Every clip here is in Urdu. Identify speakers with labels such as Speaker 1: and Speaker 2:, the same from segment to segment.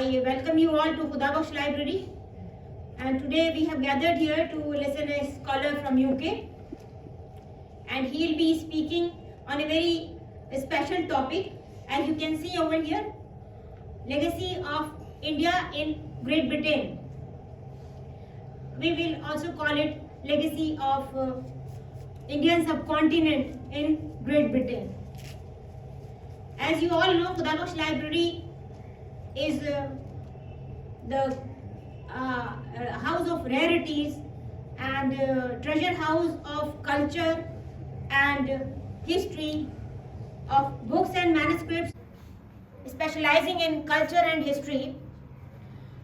Speaker 1: I welcome you all to Khuda Bakhsh Library, and today we have gathered here to listen a scholar from UK, and he'll be speaking on a very special topic. As you can see over here, legacy of India in Great Britain. We will also call it legacy of Indian subcontinent in Great Britain. As you all know, Khuda Bakhsh Library is the house of rarities and treasure house of culture and history, of books and manuscripts, specializing in culture and history.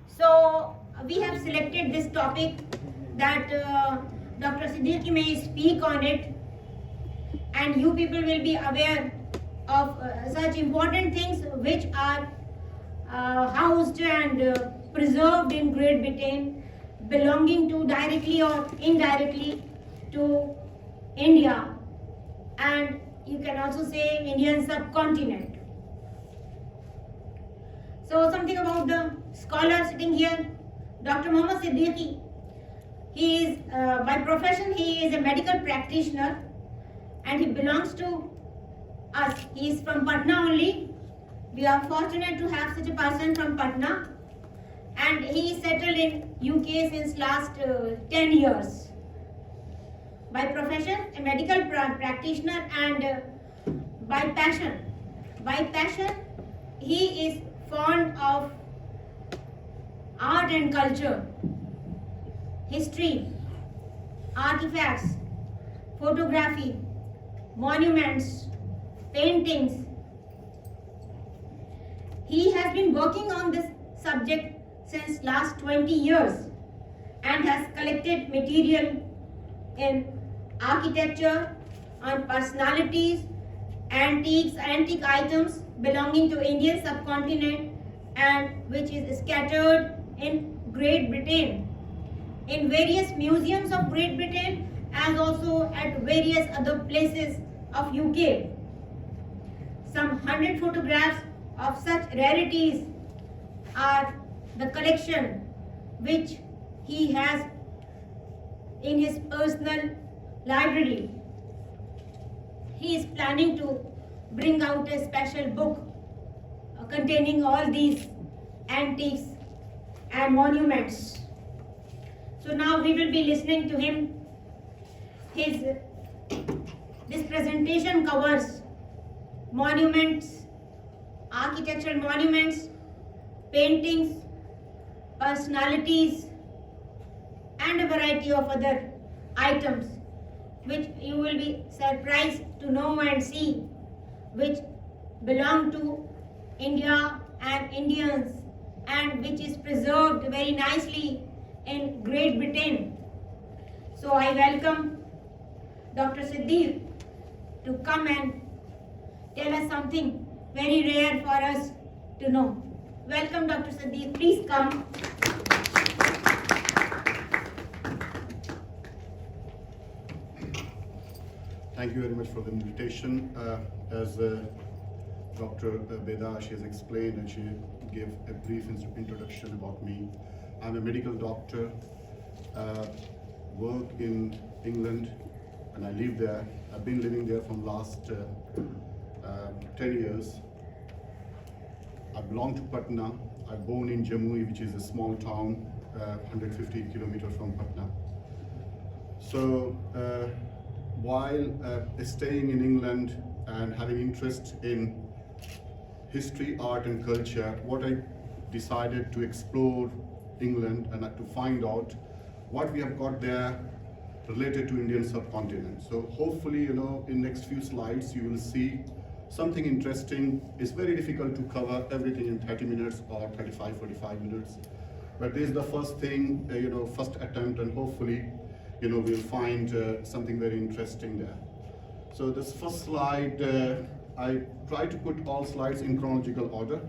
Speaker 1: So we have selected this topic that Dr. Siddiqui may speak on it, and you people will be aware of such important things which are housed and preserved in Great Britain, belonging to directly or indirectly to India, and you can also say Indian subcontinent. So something about the scholar sitting here, Dr. Mohammad Siddiqui. He is, by profession, he is a medical practitioner, and he belongs to us. He is from Patna only. We are fortunate to have such a person from Patna, and he is settled in UK since last 10 years. By profession, a medical practitioner, and by passion, he is fond of art and culture, history, artifacts, photography, monuments, paintings. He has been working on this subject since last 20 years and has collected material in architecture, on personalities, antique items belonging to Indian subcontinent, and which is scattered in Great Britain, in various museums of Great Britain, as also at various other places of UK. Some 100 photographs of such rarities are the collection which he has in his personal library. He is planning to bring out a special book containing all these antiques and monuments. So now we will be listening to him. This presentation covers monuments, architectural monuments, paintings, personalities, and a variety of other items which you will be surprised to know and see, which belong to India and Indians, and which is preserved very nicely in Great Britain. So I welcome Dr. Siddiq to come and tell us something very rare for us to know. Welcome, Dr. Siddiq. Please come.
Speaker 2: Thank you very much for the invitation. As Dr. Beda, she has explained, and she gave a brief introduction about me. I'm a medical doctor, work in England, and I live there. I've been living there from last 10 years. I belong to Patna. I'm born in Jamui, which is a small town, 150 kilometers from Patna. So while staying in England and having interest in history, art and culture, what I decided to explore England and to find out what we have got there related to Indian subcontinent. So hopefully, in next few slides, you will see something interesting. It's very difficult to cover everything in 30 minutes or 35, 45 minutes. But this is the first thing, first attempt, and hopefully, we'll find something very interesting there. So this first slide, I try to put all slides in chronological order.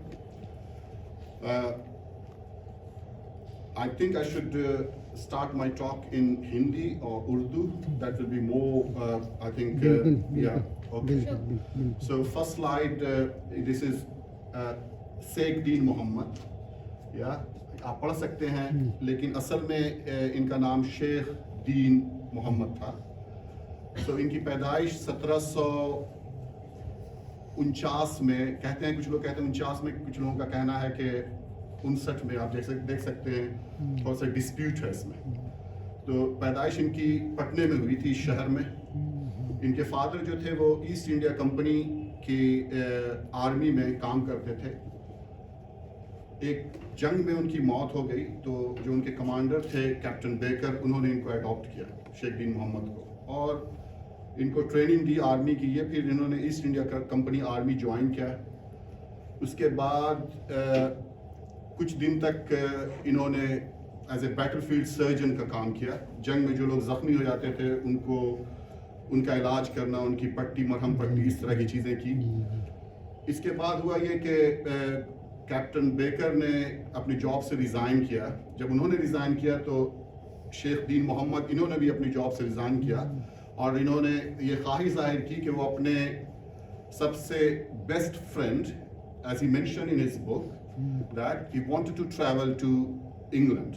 Speaker 2: I think I should start my talk in Hindi or Urdu. That will be more, I think, yeah, okay. So first slide, this is Sheikh Deen Muhammad. یا آپ پڑھ سکتے ہیں, لیکن اصل میں ان کا نام شیخ دین محمد تھا. تو ان کی پیدائش 1749 میں کہتے ہیں, کچھ لوگ کہتے ہیں 49 میں, کچھ لوگوں کا کہنا ہے کہ 59 میں. آپ دیکھ سکتے ہیں تھوڑا سا ڈسپیوٹ ہے اس میں. تو پیدائش ان کی پٹنے میں ہوئی تھی, شہر میں. ان کے فادر جو تھے وہ ایسٹ انڈیا کمپنی کی آرمی میں کام کرتے تھے. ایک جنگ میں ان کی موت ہو گئی, تو جو ان کے کمانڈر تھے کیپٹن بیکر, انہوں نے ان کو اڈاپٹ کیا, شیخ دین محمد کو, اور ان کو ٹریننگ دی آرمی کی. یہ پھر انہوں نے East India company army join کیا. اس کے بعد کچھ دن تک انہوں نے as a battle field surgeon کا کام کیا. جنگ میں جو لوگ زخمی ہو جاتے تھے ان کو ان کا علاج کرنا, ان کی پٹی, مرہم پٹی, اس طرح کی چیزیں کی. اس کے بعد ہوا یہ کہ کیپٹن بیکر نے اپنی جاب سے ریزائن کیا. جب انہوں نے ریزائن کیا تو شیخ دین محمد انہوں نے بھی اپنی جاب سے ریزائن کیا, اور انہوں نے یہ خواہش ظاہر کی کہ وہ اپنے سب سے best friend, as he mention in his book that he wanted to travel to England.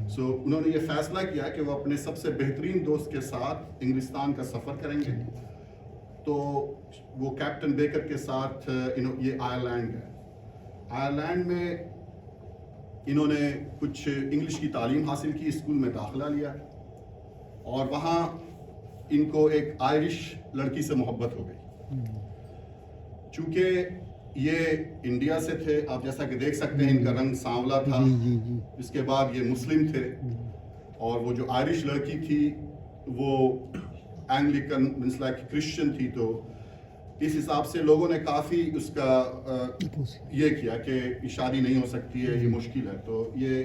Speaker 2: So انہوں نے یہ فیصلہ کیا کہ وہ اپنے سب سے بہترین دوست کے ساتھ انگلستان کا سفر کریں گے. تو وہ کیپٹن بیکر کے ساتھ یہ آئرلینڈ گئے. آئرلینڈ میں انہوں نے کچھ انگلش کی تعلیم حاصل کی, اسکول میں داخلہ لیا, اور وہاں ان کو ایک آئرش لڑکی سے محبت ہو گئی. چونکہ یہ انڈیا سے تھے, آپ جیسا کہ دیکھ سکتے ہیں ان کا رنگ سانولا تھا. اس کے بعد یہ مسلم تھے, اور وہ جو آئرش لڑکی تھی وہ اینگلیکن مینس لائک کرسچن تھی. تو اس حساب سے لوگوں نے کافی اس کا یہ کیا کہ شادی نہیں ہو سکتی ہے, یہ مشکل ہے. تو یہ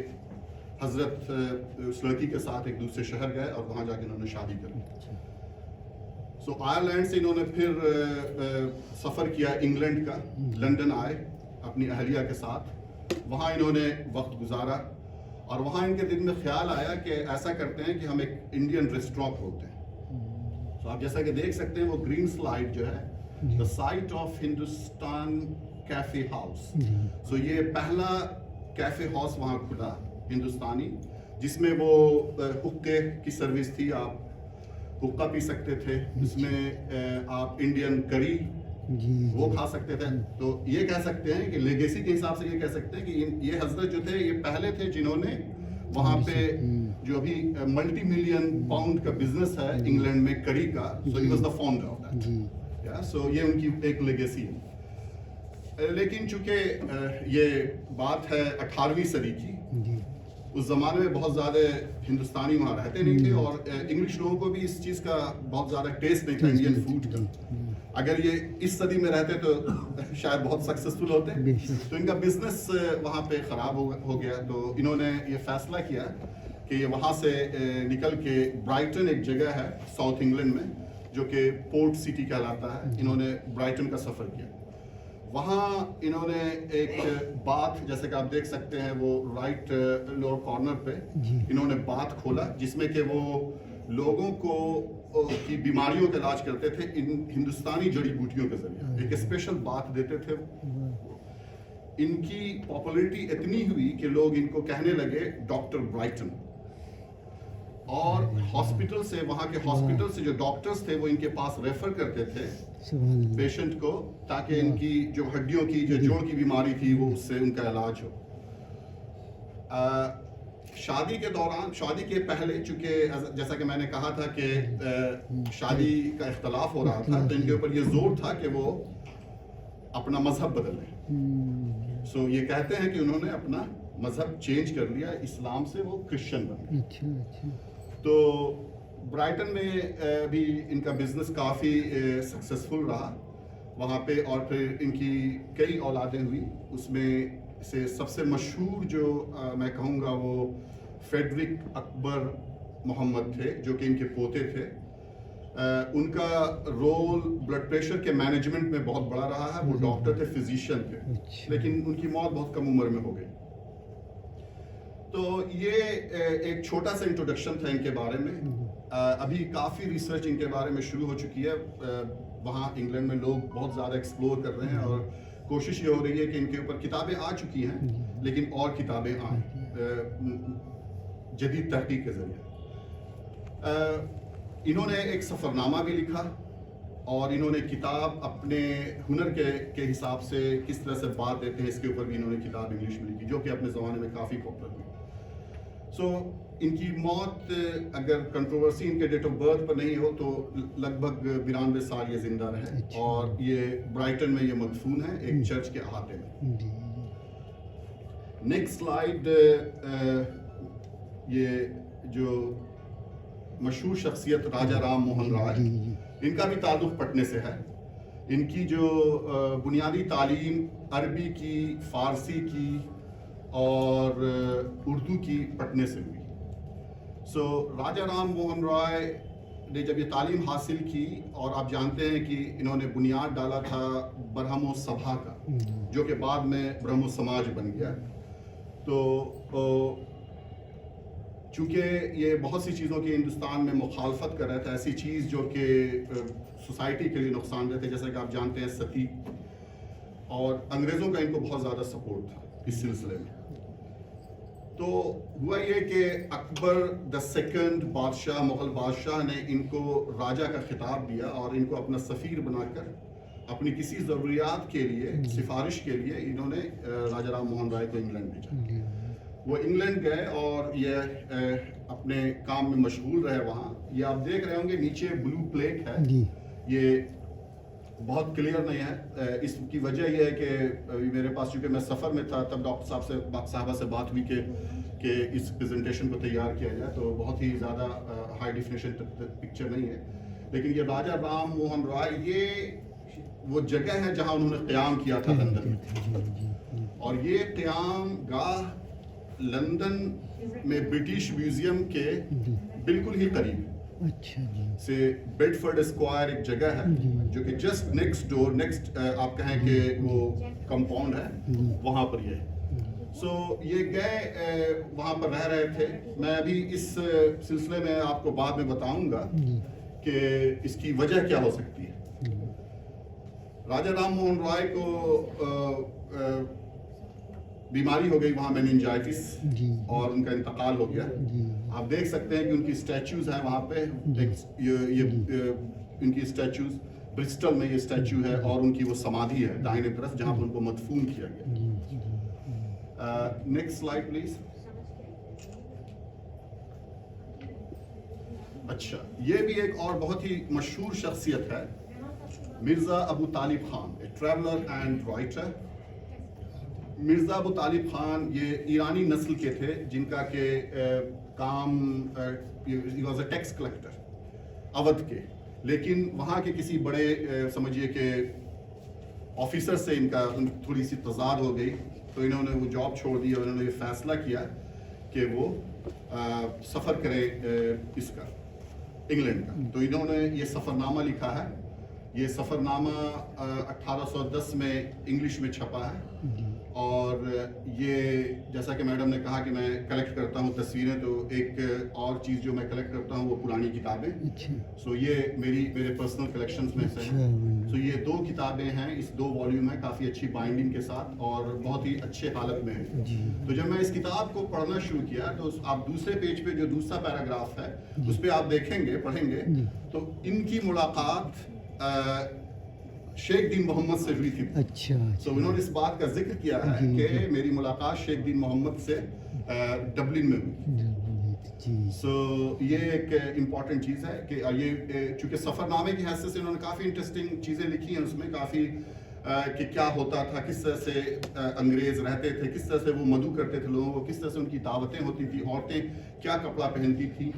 Speaker 2: حضرت اس لڑکی کے ساتھ ایک دوسرے شہر گئے اور وہاں جا کے انہوں نے شادی کر لی. سو آئرلینڈ سے انہوں نے پھر سفر کیا انگلینڈ کا, لنڈن آئے اپنی اہلیہ کے ساتھ. وہاں انہوں نے وقت گزارا, اور وہاں ان کے دل میں خیال آیا کہ ایسا کرتے ہیں کہ ہم ایک انڈین ریسٹورانٹ کھولتے ہیں. تو آپ جیسا کہ دیکھ سکتے ہیں وہ گرین سلائڈ جو ہے, the site of Hindustan cafe house. So یہ پہلا کیفے ہاؤس وہاں کھلا ہندوستانی, جس میں وہ حقے کی سروس تھی. آپ حقہ پی سکتے تھے, اس میں آپ انڈین کری وہ کھا سکتے تھے. تو یہ کہہ سکتے ہیں کہ لیگیسی کے حساب سے یہ کہہ سکتے ہیں کہ یہ حضرت جو تھے یہ پہلے تھے جنہوں نے وہاں پہ جو ابھی ملٹی ملین پاؤنڈ کا بزنس ہے انگلینڈ میں کری کا, so he was the founder of that. So یہ ان کی ایک لیگیسی ہے. لیکن چونکہ یہ بات ہے 18ویں صدی کی, اس زمانے میں بہت زیادہ ہندوستانی وہاں رہتے نہیں تھے, اور انگلش لوگوں کو بھی اس چیز کا بہت زیادہ ٹیسٹ نہیں تھا انڈین فوڈ کا. اگر یہ اس صدی میں رہتے تو شاید بہت سکسیسفل ہوتے. تو ان کا بزنس وہاں پہ خراب ہو گیا. تو انہوں نے یہ فیصلہ کیا کہ یہ وہاں سے نکل کے برائٹن ایک جگہ ہے ساؤتھ انگلینڈ میں جو کہ پورٹ سٹی کہلاتا ہے, انہوں نے برائٹن کا سفر کیا. وہاں انہوں نے ایک باتھ, جیسے کہ آپ دیکھ سکتے ہیں وہ رائٹ لوور کارنر پہ انہوں نے باتھ کھولا, جس میں کہ وہ لوگوں کو کی بیماریوں کا علاج کرتے تھے ہندوستانی جڑی بوٹیوں کے ذریعے. ایک اسپیشل باتھ دیتے تھے. ان کی پاپولیرٹی اتنی ہوئی کہ لوگ ان کو کہنے لگے ڈاکٹر برائٹن, اور ہاسپٹل سے, وہاں کے ہاسپٹل سے جو ڈاکٹرز تھے وہ ان کے پاس ریفر کرتے تھے پیشنٹ کو, تاکہ ان کی جو ہڈیوں کی جو جوڑ کی بیماری تھی وہ اس سے ان کا علاج ہو. شادی کے دوران, شادی کے پہلے, چونکہ جیسا کہ میں نے کہا تھا کہ شادی کا اختلاف ہو رہا تھا, تو ان کے اوپر یہ زور تھا کہ وہ اپنا مذہب بدلیں. سو یہ کہتے ہیں کہ انہوں نے اپنا مذہب چینج کر لیا, اسلام سے وہ کرسچن بن گئے. تو برائٹن میں بھی ان کا بزنس کافی سکسیسفل رہا وہاں پہ, اور پھر ان کی کئی اولادیں ہوئی. اس میں سے سب سے مشہور جو میں کہوں گا وہ فیڈرک اکبر محمد تھے, جو کہ ان کے پوتے تھے. ان کا رول بلڈ پریشر کے مینجمنٹ میں بہت بڑا رہا ہے. وہ ڈاکٹر تھے, فزیشین تھے, لیکن ان کی موت بہت کم عمر میں ہو گئی. تو یہ ایک چھوٹا سا انٹروڈکشن تھا ان کے بارے میں. ابھی کافی ریسرچ ان کے بارے میں شروع ہو چکی ہے. وہاں انگلینڈ میں لوگ بہت زیادہ ایکسپلور کر رہے ہیں, اور کوشش یہ ہو رہی ہے کہ ان کے اوپر کتابیں آ چکی ہیں لیکن اور کتابیں آئیں جدید تحقیق کے ذریعے. انہوں نے ایک سفر نامہ بھی لکھا اور انہوں نے کتاب اپنے ہنر کے حساب سے کس طرح سے بات دیتے ہیں اس کے اوپر بھی انہوں نے کتاب انگلش میں لکھی جو کہ اپنے زمانے میں کافی پاپولر ہوئی. سو ان کی موت اگر کنٹروورسی ان کے ڈیٹ آف برتھ پر نہیں ہو تو لگ بھگ 92 سال یہ زندہ رہے اور یہ برائٹن میں یہ مدفون ہے ایک چرچ کے احاطے میں. Next slide. یہ جو مشہور شخصیت راجہ رام موہن رائے ان کا بھی تعلق پٹنے سے ہے. ان کی جو بنیادی تعلیم عربی کی، فارسی کی اور اردو کی پٹنے سے ہوئی. سو راجہ رام موہن رائے نے جب یہ تعلیم حاصل کی اور آپ جانتے ہیں کہ انہوں نے بنیاد ڈالا تھا برہمو سبھا کا جو کہ بعد میں برہمو سماج بن گیا. تو چونکہ یہ بہت سی چیزوں کی ہندوستان میں مخالفت کر رہا تھا، ایسی چیز جو کہ سوسائٹی کے لیے نقصان دہ تھے، جیسا کہ آپ جانتے ہیں ستی، اور انگریزوں کا ان کو بہت زیادہ سپورٹ تھا اس سلسلے میں. تو ہوا یہ کہ اکبر دا سیکنڈ بادشاہ، مغل بادشاہ نے ان کو راجہ کا خطاب دیا اور ان کو اپنا سفیر بنا کر اپنی کسی ضروریات کے لیے، سفارش کے لیے انہوں نے راجہ رام موہن رائے کو انگلینڈ بھیجا. وہ انگلینڈ گئے اور یہ اپنے کام میں مشغول رہے وہاں. یہ آپ دیکھ رہے ہوں گے نیچے بلو پلیٹ ہے، یہ بہت کلیئر نہیں ہے. اس کی وجہ یہ ہے کہ میرے پاس چونکہ میں سفر میں تھا تب ڈاکٹر صاحبہ سے بات ہوئی کہ اس پریزنٹیشن کو تیار کیا جائے، تو بہت ہی زیادہ ہائی ڈیفینیشن پکچر نہیں ہے. لیکن یہ راجہ رام موہن رائے یہ وہ جگہ ہے جہاں انہوں نے قیام کیا تھا لندن میں، اور یہ قیام گاہ لندن میں برٹش میوزیم کے بالکل ہی قریب سے بیڈفورڈ اسکوائر ایک جگہ ہے جو کہ جسٹ نیکسٹ ڈور، نیکسٹ آپ کہیں کہ وہ کمپاؤنڈ ہے، وہاں پر یہ ہے. سو یہ گئے وہاں پر رہ رہے تھے. میں ابھی اس سلسلے میں آپ کو بعد میں بتاؤں گا کہ اس کی وجہ کیا ہو سکتی ہے. راجہ رام موہن رائے کو بیماری ہو گئی وہاں میننجائٹس اور ان کا انتقال ہو گیا. آپ دیکھ سکتے ہیں کہ ان کی اسٹیچوز ہیں وہاں پہ، ان کی اسٹیچوز برسٹل میں یہ اسٹیچو ہے اور ان کی وہ سمادھی ہے دائیں طرف جہاں پر ان کو مدفون کیا گیا. Next slide please. اچھا، یہ بھی ایک اور بہت ہی مشہور شخصیت ہے، مرزا ابو طالب خان، اے ٹریولر اینڈ رائٹر. مرزا ابو طالب خان یہ ایرانی نسل کے تھے جن کا کہ کام ہی was a tax collector Awadh کے، لیکن وہاں کے کسی بڑے سمجھیے کہ آفیسر سے ان کا تھوڑی سی تضاد ہو گئی، تو انہوں نے وہ جاب چھوڑ دی اور انہوں نے یہ فیصلہ کیا کہ وہ سفر کرے اس کا انگلینڈ کا. تو انہوں نے یہ سفر نامہ لکھا ہے. یہ سفر نامہ 1810 میں انگلش میں چھپا ہے، اور یہ جیسا کہ میڈم نے کہا کہ میں کلیکٹ کرتا ہوں تصویریں، تو ایک اور چیز جو میں کلیکٹ کرتا ہوں وہ پرانی کتابیں. سو یہ میرے پرسنل کلیکشنز میں سے ہیں. سو یہ 2 کتابیں ہیں، اس 2 والیوم ہیں کافی اچھی بائنڈنگ کے ساتھ اور بہت ہی اچھے حالت میں ہیں. تو جب میں اس کتاب کو پڑھنا شروع کیا تو آپ دوسرے پیج پہ جو دوسرا پیراگراف ہے اس پہ آپ دیکھیں گے، پڑھیں گے تو ان کی ملاقات شیخ دین محمد سے ہوئی تھی. اچھا. تو انہوں نے اس بات کا ذکر کیا ہے کہ میری ملاقات شیخ دین محمد سے ڈبلن میں ہوئی. سو یہ ایک امپورٹنٹ چیز ہے کہ یہ چونکہ سفر نامے کی حیثیت سے انہوں نے کافی انٹرسٹنگ چیزیں لکھی ہیں اس میں، کافی کہ کیا ہوتا تھا، کس طرح سے انگریز رہتے تھے، کس طرح سے وہ مدعو کرتے تھے لوگوں کو، کس طرح سے ان کی دعوتیں ہوتی تھی، عورتیں کیا کپڑا پہنتی تھیں.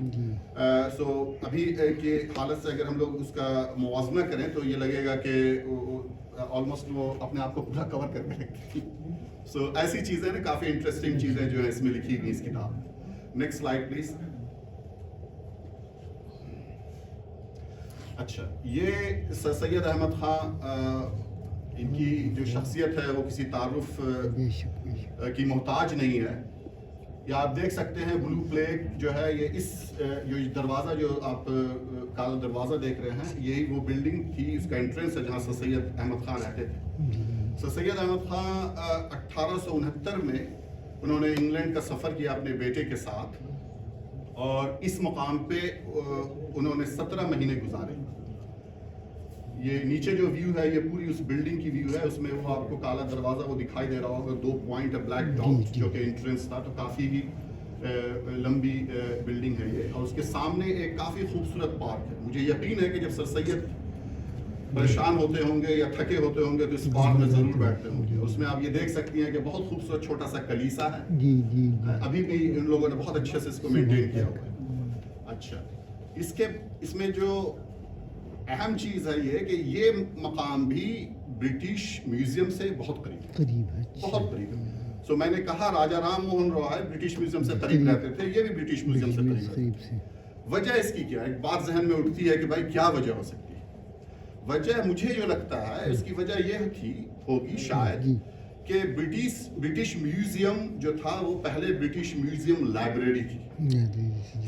Speaker 2: سو ابھی کی حالت سے اگر ہم لوگ اس کا موازنہ کریں تو یہ لگے گا کہ آلموسٹ وہ اپنے آپ کو پورا کور کر کے رکھتی. سو ایسی چیزیں نا کافی انٹرسٹنگ چیزیں جو ہے اس میں لکھی گئی اس کتاب میں. Next slide please. اچھا، یہ سر سید احمد خان ان کی جو شخصیت ہے وہ کسی تعارف کی محتاج نہیں ہے. یا آپ دیکھ سکتے ہیں بلو پلیٹ جو ہے، یہ اس جو دروازہ جو آپ کالا دروازہ دیکھ رہے ہیں یہی وہ بلڈنگ تھی، اس کا انٹرنس ہے جہاں سر سید احمد خان رہتے تھے. سر سید احمد خان 1869 میں انہوں نے انگلینڈ کا سفر کیا اپنے بیٹے کے ساتھ اور اس مقام پہ انہوں نے 17 مہینے گزارے. یہ نیچے جو ویو ہے یہ پوری اس بلڈنگ کی ویو ہے, اس میں وہ آپ کو کالا دروازہ وہ دکھائی دے رہا ہوگا, 2 پوائنٹ بلیک ڈاٹ جو کہ انٹرنس تھا. تو کافی ہی لمبی بلڈنگ ہے یہ, اور اس کے سامنے ایک کافی خوبصورت پارک ہے. مجھے یقین ہے کہ جب سر سید پریشان ہوتے ہوں گے یا تھکے ہوتے ہوں گے تو اس پارک میں ضرور بیٹھتے ہوں گے. اس میں آپ یہ دیکھ سکتی ہیں کہ بہت خوبصورت چھوٹا سا کلیسا ہے, ابھی بھی ان لوگوں نے بہت اچھے سے اس کو مینٹین کیا ہوا ہے. اچھا, اس میں جو اہم چیز ہے یہ کہ یہ مقام بھی برٹش میوزیم سے بہت قریب ہے, بہت قریب ہے. سو میں نے کہا راجا رام موہن رائے برٹش میوزیم سے قریب رہتے تھے, یہ بھی برٹش میوزیم سے قریب رہتے. وجہ اس کی کیا ہے؟ ایک بات ذہن میں اٹھتی ہے کہ بھائی کیا وجہ ہو سکتی ہے. وجہ مجھے جو لگتا ہے اس کی وجہ یہ ہوگی شاید کہ برٹش میوزیم جو تھا وہ پہلے برٹش میوزیم لائبریری تھی.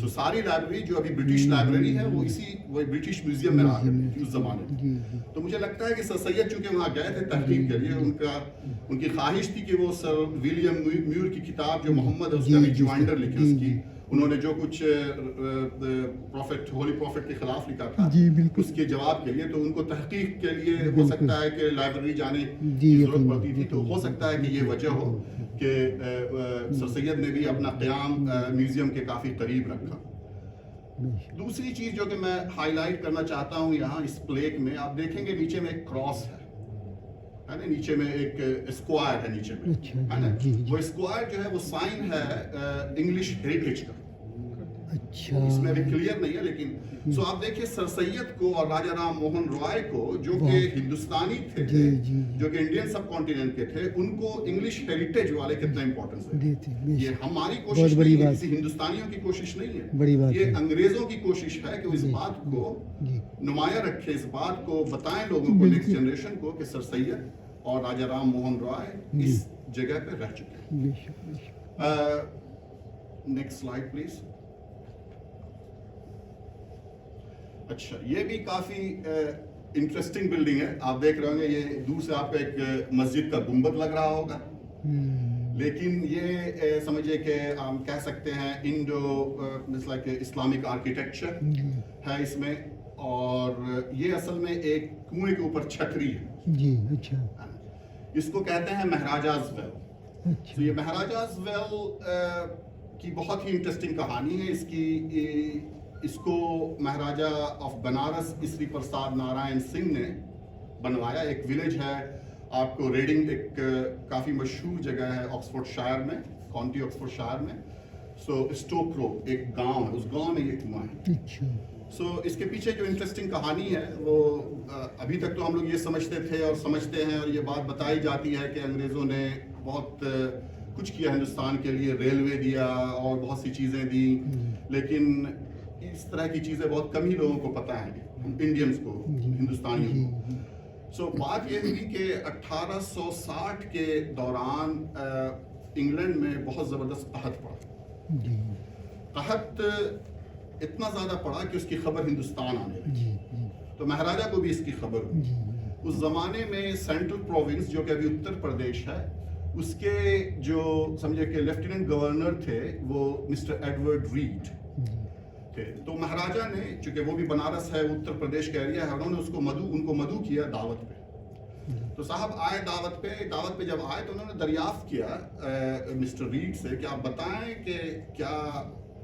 Speaker 2: تو ساری لائبریری جو ابھی برٹش لائبریری ہے وہ برٹش میوزیم میں رہا کرتی تھی اس زمانے میں. تو مجھے لگتا ہے کہ سر سید چونکہ وہاں گئے تھے تحقیق کے لیے, ان کی خواہش تھی کہ وہ سر ولیم میور کی کتاب جو محمد ہے اس کا ریجوائنڈر لکھے, اس کی انہوں نے جو کچھ ہولی پروفٹ کے خلاف لکھا تھا اس کے جواب کے لیے. تو ان کو تحقیق کے لیے ہو سکتا ہے کہ لائبریری جانے کی ضرورت پڑتی تھی. تو ہو سکتا ہے کہ یہ وجہ ہو کہ سر سید نے بھی اپنا قیام میوزیم کے کافی قریب رکھا. دوسری چیز جو کہ میں ہائی لائٹ کرنا چاہتا ہوں یہاں اس پلیک میں, آپ دیکھیں گے نیچے میں ایک کراس ہے نا, نیچے میں ایک اسکوائر ہے نیچے میں, ہے نا. وہ اسکوائر جو ہے وہ سائن ہے انگلش ہیریٹیج کا. اچھا, اس میں ابھی کلیئر نہیں ہے لیکن سو آپ دیکھیں سر سید کو اور راجا رام موہن رائے کو جو کہ ہندوستانی تھے, جو کہ انڈین سب کانٹیننٹ کے تھے, ان کو انگلش ہیریٹیج والے کتنا امپورٹنس ہے. یہ ہماری کوشش نہیں ہے, کسی ہندوستانیوں کی کوشش نہیں ہے, یہ انگریزوں کی کوشش ہے کہ وہ اس بات کو نمایاں رکھے, اس بات کو بتائیں لوگوں کو, نیکسٹ جنریشن کو, کہ سر سید اور راجا رام موہن رائے اس جگہ پہ رہ چکے ہیں. Next slide please. اچھا, یہ بھی کافی انٹرسٹنگ بلڈنگ ہے. آپ دیکھ رہے ہوں گے یہ دور سے آپ کو ایک مسجد کا گنبد لگ رہا ہوگا, لیکن یہ سمجھے کہ ہم کہہ سکتے ہیں لائک اسلامک آرکیٹیکچر ہے اس میں, اور یہ اصل میں ایک کنویں کے اوپر چھتری ہے. اچھا, اس کو کہتے ہیں مہاراجاز ویل. تو یہ مہاراجاز ویل کی بہت ہی انٹرسٹنگ کہانی ہے. اس کو مہاراجا آف بنارس اسری پرساد نارائن سنگھ نے بنوایا. ایک ولیج ہے آپ کو ریڈنگ, ایک کافی مشہور جگہ ہے آکسفورڈ شائر میں, کاؤنٹی آکسفورڈ شائر میں. سو اسٹوک رو ایک گاؤں ہے, اس گاؤں میں یہ کنواں ہے. سو اس کے پیچھے جو انٹرسٹنگ کہانی ہے وہ ابھی تک تو ہم لوگ یہ سمجھتے تھے اور سمجھتے ہیں, اور یہ بات بتائی جاتی ہے کہ انگریزوں نے بہت کچھ کیا ہندوستان کے لیے, ریلوے دیا اور بہت سی چیزیں دی, لیکن اس طرح کی چیزیں بہت کم ہی لوگوں کو پتہ ہیں, انڈینز کو, ہندوستانیوں کو. سو بات یہ ہوئی کہ 1860 کے دوران انگلینڈ میں بہت زبردست قحط پڑا. قحط اتنا زیادہ پڑا کہ اس کی خبر ہندوستان آنے لگی. تو مہاراجا کو بھی اس کی خبر ہوئی. اس زمانے میں سینٹرل پروونس جو کہ ابھی اتر پردیش ہے, اس کے جو سمجھے کہ لیفٹیننٹ گورنر تھے وہ مسٹر ایڈورڈ ریڈ تھے. تو مہاراجا نے, چونکہ وہ بھی بنارس ہے, اتر پردیش کا ایریا ہے, انہوں نے ان کو مدعو کیا دعوت پہ. تو صاحب آئے دعوت پہ جب آئے تو انہوں نے دریافت کیا مسٹر ریڈ سے کہ آپ بتائیں کہ کیا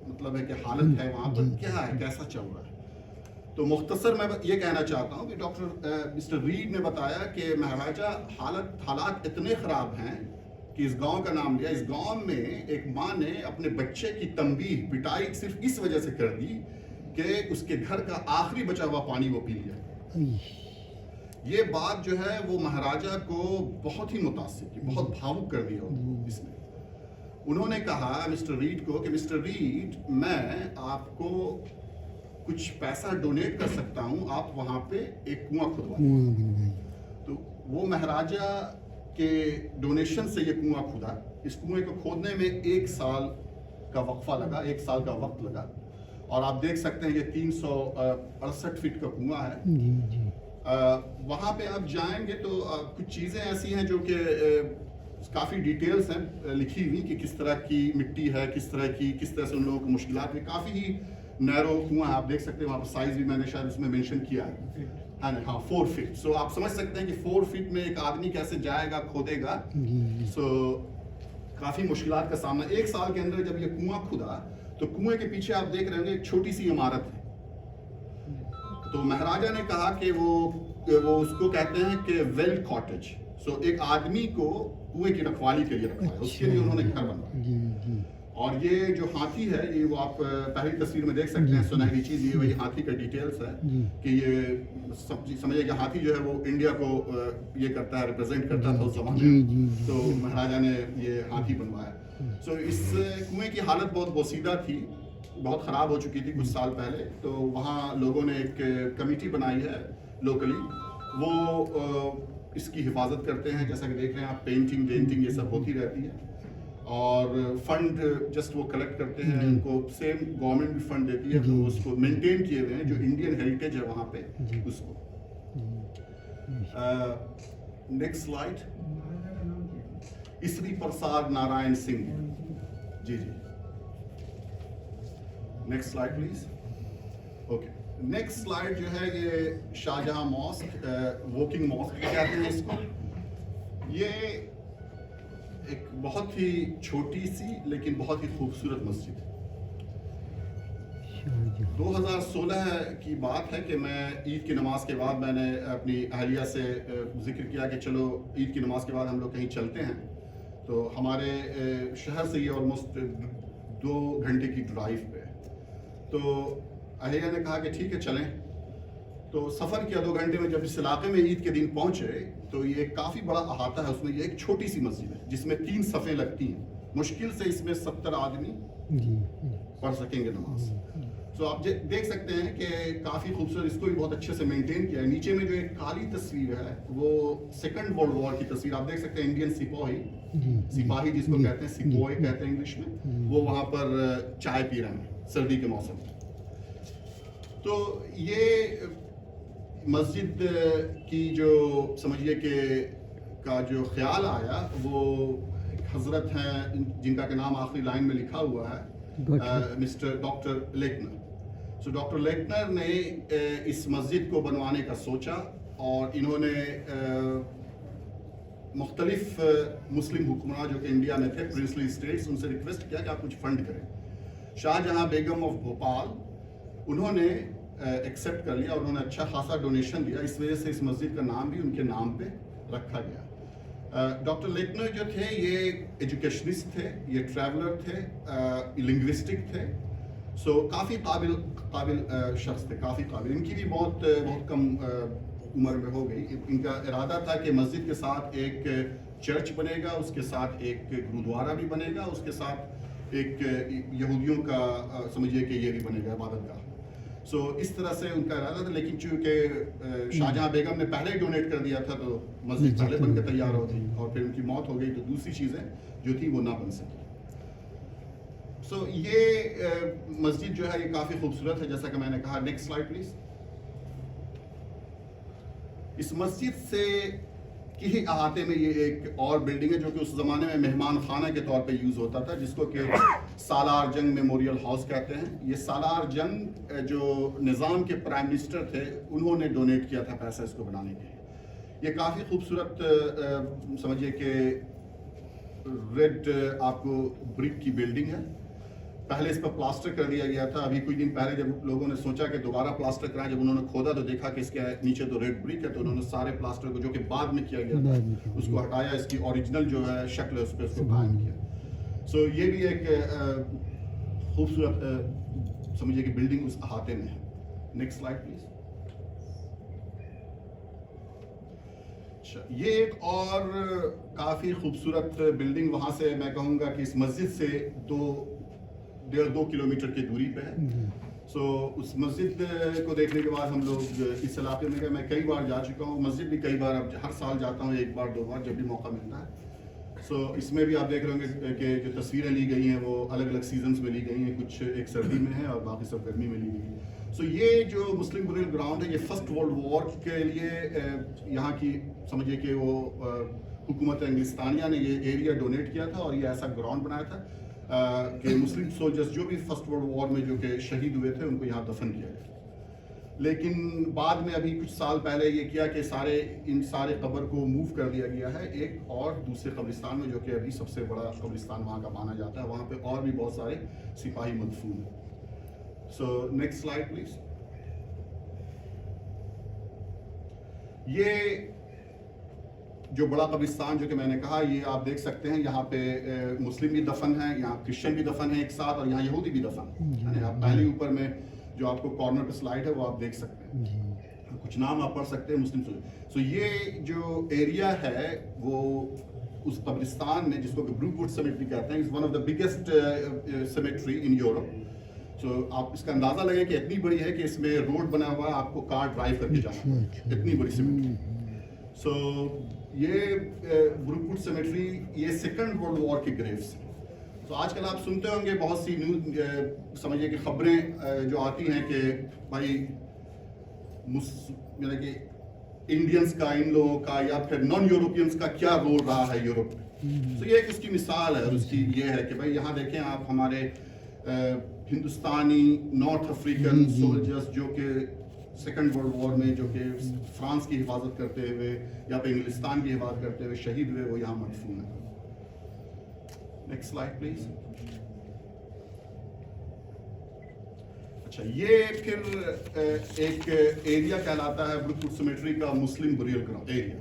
Speaker 2: مطلب ہے کہ حالت ہے وہاں پر, کیا ہے, کیسا چل رہا ہے. تو مختصر میں یہ کہنا چاہتا ہوں کہ مسٹر ریڈ نے بتایا کہ مہاراجا حالات اتنے خراب ہیں کہ اس گاؤں کا نام لیا. اس گاؤں میں ایک ماں نے اپنے بچے کی تنبیہ, پٹائی صرف اس وجہ سے کر دی کہ اس کے گھر کا آخری بچا ہوا پانی وہ پی لیا. یہ بات جو ہے وہ مہاراجا کو بہت ہی متاثر کی, بہت بھاوک کر دیا اس نے. انہوں نے کہا مسٹر ریڈ کو کہ مسٹر ریڈ, میں آپ کو کچھ پیسہ ڈونیٹ کر سکتا ہوں, آپ وہاں پہ ایک کنواں کھدوائیں. تو وہ مہاراجا کہ ڈونیشن سے یہ کنواں کھدا. اس کنویں کو کھودنے میں 1 سال کا وقفہ لگا, 1 سال کا وقت لگا, اور آپ دیکھ سکتے ہیں یہ 368 فٹ کا کنواں ہے. وہاں پہ آپ جائیں گے تو کچھ چیزیں ایسی ہیں جو کہ کافی ڈیٹیلز ہیں لکھی ہوئی کہ کس طرح کی مٹی ہے, کس طرح سے ان لوگوں کو مشکلات ہیں. کافی ہی نیرو کنواں ہے, آپ دیکھ سکتے ہیں وہاں پر سائز بھی میں نے شاید اس میں مینشن کیا ہے. ہاں 4 فٹ. سو آپ سمجھ سکتے ہیں کہ 4 فٹ میں ایک آدمی کیسے جائے گا, کھودے گا. سو کافی مشکلات کا سامنا. 1 سال کے اندر جب یہ کنواں کھدا تو کنویں کے پیچھے آپ دیکھ رہے ہوں گے ایک چھوٹی سی عمارت ہے. تو مہاراجا نے کہا کہ وہ اس کو کہتے ہیں کہ ویل کاٹیج. سو ایک آدمی کو کنویں کی رکھوالی کے لیے رکھا ہے, اس کے لیے انہوں نے گھر بنوایا. اور یہ جو ہاتھی ہے, یہ وہ آپ پہلی تصویر میں دیکھ سکتے ہیں, سنہری چیز یہ وہی ہاتھی کا ڈیٹیلز ہے کہ یہ سمجھے کہ ہاتھی جو ہے وہ انڈیا کو یہ کرتا ہے, ریپرزینٹ کرتا تھا اس زمانے میں. تو مہاراجا نے یہ ہاتھی بنوایا. سو اس کنویں کی حالت بہت بوسیدہ تھی, بہت خراب ہو چکی تھی کچھ سال پہلے. تو وہاں لوگوں نے ایک کمیٹی بنائی ہے لوکلی, وہ اس کی حفاظت کرتے ہیں. جیسا کہ دیکھ رہے ہیں آپ, پینٹنگ وینٹنگ یہ سب ہوتی رہتی ہے. اور فنڈ جسٹ وہ کلیکٹ کرتے ہیں, ان کو سیم گورنمنٹ بھی فنڈ دیتی ہے. تو اس کو مینٹین کیے ہوئے ہیں, جو انڈین ہیریٹیج ہے وہاں پہ اس کو. Next slide. اسری Prasad Narayan Singh ji. Next slide please. Okay, next slide جو ہے یہ شاہجہاں ماسک, واکنگ ماسک کہتے ہیں اس کو. یہ ایک بہت ہی چھوٹی سی لیکن بہت ہی خوبصورت مسجد ہے. 2016 کی بات ہے کہ میں عید کی نماز کے بعد میں نے اپنی اہلیہ سے ذکر کیا کہ چلو عید کی نماز کے بعد ہم لوگ کہیں چلتے ہیں. تو ہمارے شہر سے یہ آلموسٹ 2 گھنٹے کی ڈرائیو پہ. تو اہلیہ نے کہا کہ ٹھیک ہے چلیں. تو سفر کیا 2 گھنٹے میں. جب اس علاقے میں عید کے دن پہنچے تو یہ کافی بڑا احاطہ ہے, اس میں یہ ایک چھوٹی سی مسجد ہے جس میں 3 صفیں لگتی ہیں. مشکل سے اس میں 70 آدمی پڑھ سکیں گے نماز. تو آپ دیکھ سکتے ہیں کہ کافی خوبصورت, اس کو بھی بہت اچھے سے مینٹین کیا ہے. نیچے میں جو ایک کالی تصویر ہے وہ 2nd ورلڈ وار کی تصویر, آپ دیکھ سکتے ہیں انڈین سپاہی جس کو کہتے ہیں, سپوئے کہتے ہیں انگلش میں, وہ وہاں پر چائے پی رہے ہیں سردی کے موسم میں. تو یہ مسجد کی جو سمجھیے کہ کا جو خیال آیا, وہ حضرت ہیں جن کا نام آخری لائن میں لکھا ہوا ہے, مسٹر ڈاکٹر لیکنر. سو ڈاکٹر لیکنر نے اس مسجد کو بنوانے کا سوچا, اور انہوں نے مختلف مسلم حکمراں جو کہ انڈیا میں تھے, پرنسلی اسٹیٹس, ان سے ریکویسٹ کیا کہ آپ کچھ فنڈ کریں. شاہ جہاں بیگم آف بھوپال انہوں نے ایکسیپٹ کر لیا, اور انہوں نے اچھا خاصا ڈونیشن دیا. اس وجہ سے اس مسجد کا نام بھی ان کے نام پہ رکھا گیا. ڈاکٹر لیکنر جو تھے یہ ایجوکیشنسٹ تھے, یہ ٹریولر تھے, لنگوسٹک تھے. سو کافی قابل شخص تھے, کافی قابل. ان کی بھی بہت کم عمر میں ہو گئی. ان کا ارادہ تھا کہ مسجد کے ساتھ ایک چرچ بنے گا, اس کے ساتھ ایک گرودوارا بھی بنے گا, اس کے ساتھ ایک یہودیوں کا سمجھیے کہ یہ بھی بنے گا عبادت گاہ. سو اس طرح سے ان کا ارادہ تھا. لیکن چونکہ شاہجہاں بیگم نے پہلے ہی ڈونیٹ کر دیا تھا تو مسجد پہلے بن کے تیار ہو گئی, اور پھر ان کی موت ہو گئی تو دوسری چیزیں جو تھی وہ نہ بن سکی. سو یہ مسجد جو ہے یہ کافی خوبصورت ہے جیسا کہ میں نے کہا. Next slide please. اس مسجد سے کی احاطے میں یہ ایک اور بلڈنگ ہے جو کہ اس زمانے میں مہمان خانہ کے طور پہ یوز ہوتا تھا, جس کو کہ سالار جنگ میموریل ہاؤس کہتے ہیں. یہ سالار جنگ جو نظام کے پرائم منسٹر تھے, انہوں نے ڈونیٹ کیا تھا پیسہ اس کو بنانے کے لیے. یہ کافی خوبصورت سمجھیے کہ ریڈ آپ کو برک کی بلڈنگ ہے. پہلے اس پر پلاسٹر کر دیا گیا تھا. ابھی کچھ دن پہلے جب لوگوں نے سوچا کہ دوبارہ پلاسٹر کرائیں, جب انہوں نے کھودا تو دیکھا کہ اس کے نیچے تو ریڈ برک ہے, تو انہوں نے سارے پلاسٹر کو جو کہ بعد میں کیا گیا تھا اس کو ہٹایا, اس کی اوریجنل جو ہے شکل ہے اس پہ اس کو قائم کیا. سو یہ بھی ایک خوبصورت سمجھیے کہ بلڈنگ اس احاطے میں ہے. Next slide please. یہ ایک اور کافی خوبصورت بلڈنگ, وہاں سے میں کہوں گا کہ اس مسجد سے 1.5-2 کلومیٹر کی دوری پہ ہے. سو اس مسجد کو دیکھنے کے بعد ہم لوگ اس علاقے میں گئے. میں کئی بار جا چکا ہوں, مسجد بھی کئی بار, اب ہر سال جاتا ہوں 1 بار 2 بار جب بھی موقع ملتا ہے. سو اس میں بھی آپ دیکھ رہے ہوں گے کہ جو تصویریں لی گئی ہیں وہ الگ الگ سیزنز میں لی گئی ہیں. کچھ ایک سردی میں ہے اور باقی سب گرمی میں لی گئی ہیں. سو یہ جو مسلم بریل گراؤنڈ ہے یہ فرسٹ ورلڈ وار کے لیے یہاں کی سمجھیے کہ وہ حکومت انگلستانیہ نے یہ ایریا ڈونیٹ کیا تھا اور یہ ایسا گراؤنڈ بنایا تھا کہ مسلم سولجرز جو بھی فرسٹ ورلڈ وار میں جو کہ شہید ہوئے تھے ان کو یہاں دفن کیا گیا. لیکن بعد میں ابھی کچھ سال پہلے یہ کیا کہ ان سارے قبر کو موو کر دیا گیا ہے ایک اور دوسرے قبرستان میں جو کہ ابھی سب سے بڑا قبرستان وہاں کا مانا جاتا ہے. وہاں پہ اور بھی بہت سارے سپاہی مدفون ہیں. So next slide please. یہ جو بڑا قبرستان جو کہ میں نے کہا یہ آپ دیکھ سکتے ہیں یہاں پہ مسلم بھی دفن ہیں, یہاں کرسچن بھی دفن ہیں ایک ساتھ, اور یہاں یہودی بھی دفن ہیں. آپ پہلے اوپر میں جو آپ کو کارنر پہ سلائڈ ہے وہ آپ دیکھ سکتے ہیں, کچھ نام آپ پڑھ سکتے ہیں مسلم. سو یہ جو ایریا ہے وہ اس قبرستان میں جس کو بروک ووڈ سیمیٹری کہتے ہیں, one of the biggest cemetery in Europe. So آپ اس کا اندازہ لگیں کہ اتنی بڑی ہے کہ اس میں روڈ بنا ہوا ہے, آپ کو کار ڈرائیو کر کے جانا ہے, اتنی بڑی سیمیٹری. سو یہ بروک ووڈ سیمیٹری یہ سیکنڈ ورلڈ وار کے گریوز ہیں. تو آج کل آپ سنتے ہوں گے بہت سی نیوز سمجھیے کہ خبریں جو آتی ہیں کہ بھائی یعنی کہ انڈینس کا, ان لوگوں کا یا پھر نان یوروپینس کا کیا رول رہا ہے یورپ میں. تو یہ ایک اس کی مثال ہے, اور اس کی یہ ہے کہ بھائی یہاں دیکھیں آپ ہمارے ہندوستانی نارتھ افریقن سولجرز جو کہ سیکنڈ ورلڈ وار میں جو کہ فرانس کی حفاظت کرتے ہوئے یا پھر انگلستان کی حفاظت کرتے ہوئے شہید ہوئے وہ یہاں مدفون ہیں. Next slide please. اچھا یہ پھر ایک ایریا کہلاتا ہے بروک ووڈ سیمیٹری کا مسلم بریل گراؤنڈ ایریا.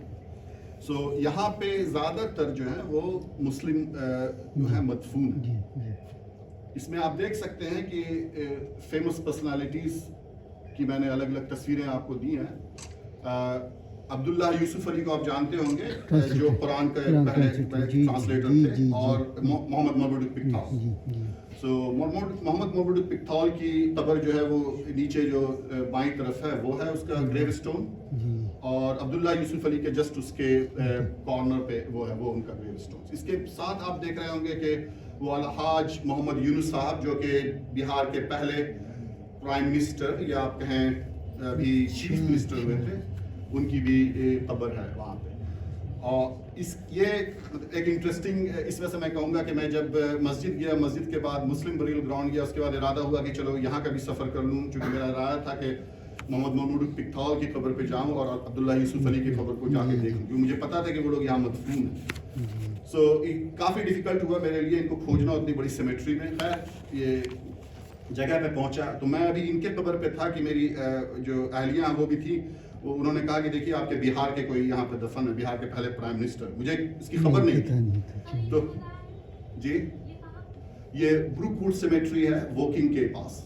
Speaker 2: سو یہاں پہ زیادہ تر جو ہیں وہ مسلم جو ہیں مدفون ہیں. اس میں آپ دیکھ سکتے ہیں کہ فیمس پرسنالٹیز کی میں نے الگ الگ تصویریں آپ کو دی ہیں. عبداللہ یوسف علی کو آپ جانتے ہوں گے جو قرآن کا پہلے ٹرانسلیٹر تھے, اور محمد موڈود پکتھول. سو محمد موڈود پکتھول کی قبر جو ہے وہ نیچے جو بائیں طرف ہے وہ ہے اس کا گریو اسٹون, اور عبداللہ یوسف علی کے جسٹ اس کے کارنر پہ وہ ہے وہ ان کا گریو اسٹون. اس کے ساتھ آپ دیکھ رہے ہوں گے کہ وہ الحاج محمد یونس صاحب جو کہ بہار کے پہلے پرائم منسٹر یا آپ کہیں ابھی چیف منسٹر ہوئے تھے, ان کی بھی قبر ہے وہاں پہ. اور یہ ایک انٹرسٹنگ اس وجہ سے میں کہوں گا کہ میں جب مسجد گیا, مسجد کے بعد مسلم بریل گراؤنڈ گیا, اس کے بعد ارادہ ہوا کہ چلو یہاں کا بھی سفر کر لوں, چونکہ میرا ارادہ تھا کہ محمد موڈود پکتھول کی قبر پہ جاؤں اور عبداللہ یوسف علی کی قبر کو جا کے دیکھوں, کیونکہ مجھے پتا تھا کہ وہ لوگ یہاں مدفون ہیں. سو کافی ڈیفیکلٹ ہوا میرے لیے ان کو کھوجنا اتنی بڑی سیمیٹری میں. خیر یہ جگہ پہ پہنچا تو میں ابھی ان کے قبر پہ تھا کہ میری جو اہلیہ ہیں وہ بھی تھی, وہ انہوں نے کہا کہ دیکھیے آپ کے بہار کے کوئی یہاں پہ دفن ہے, بہار کے پہلے پرائم منسٹر. مجھے اس کی خبر نہیں تھی. تو جی یہ بروک ووڈ سیمیٹری ہے ووکنگ کے پاس,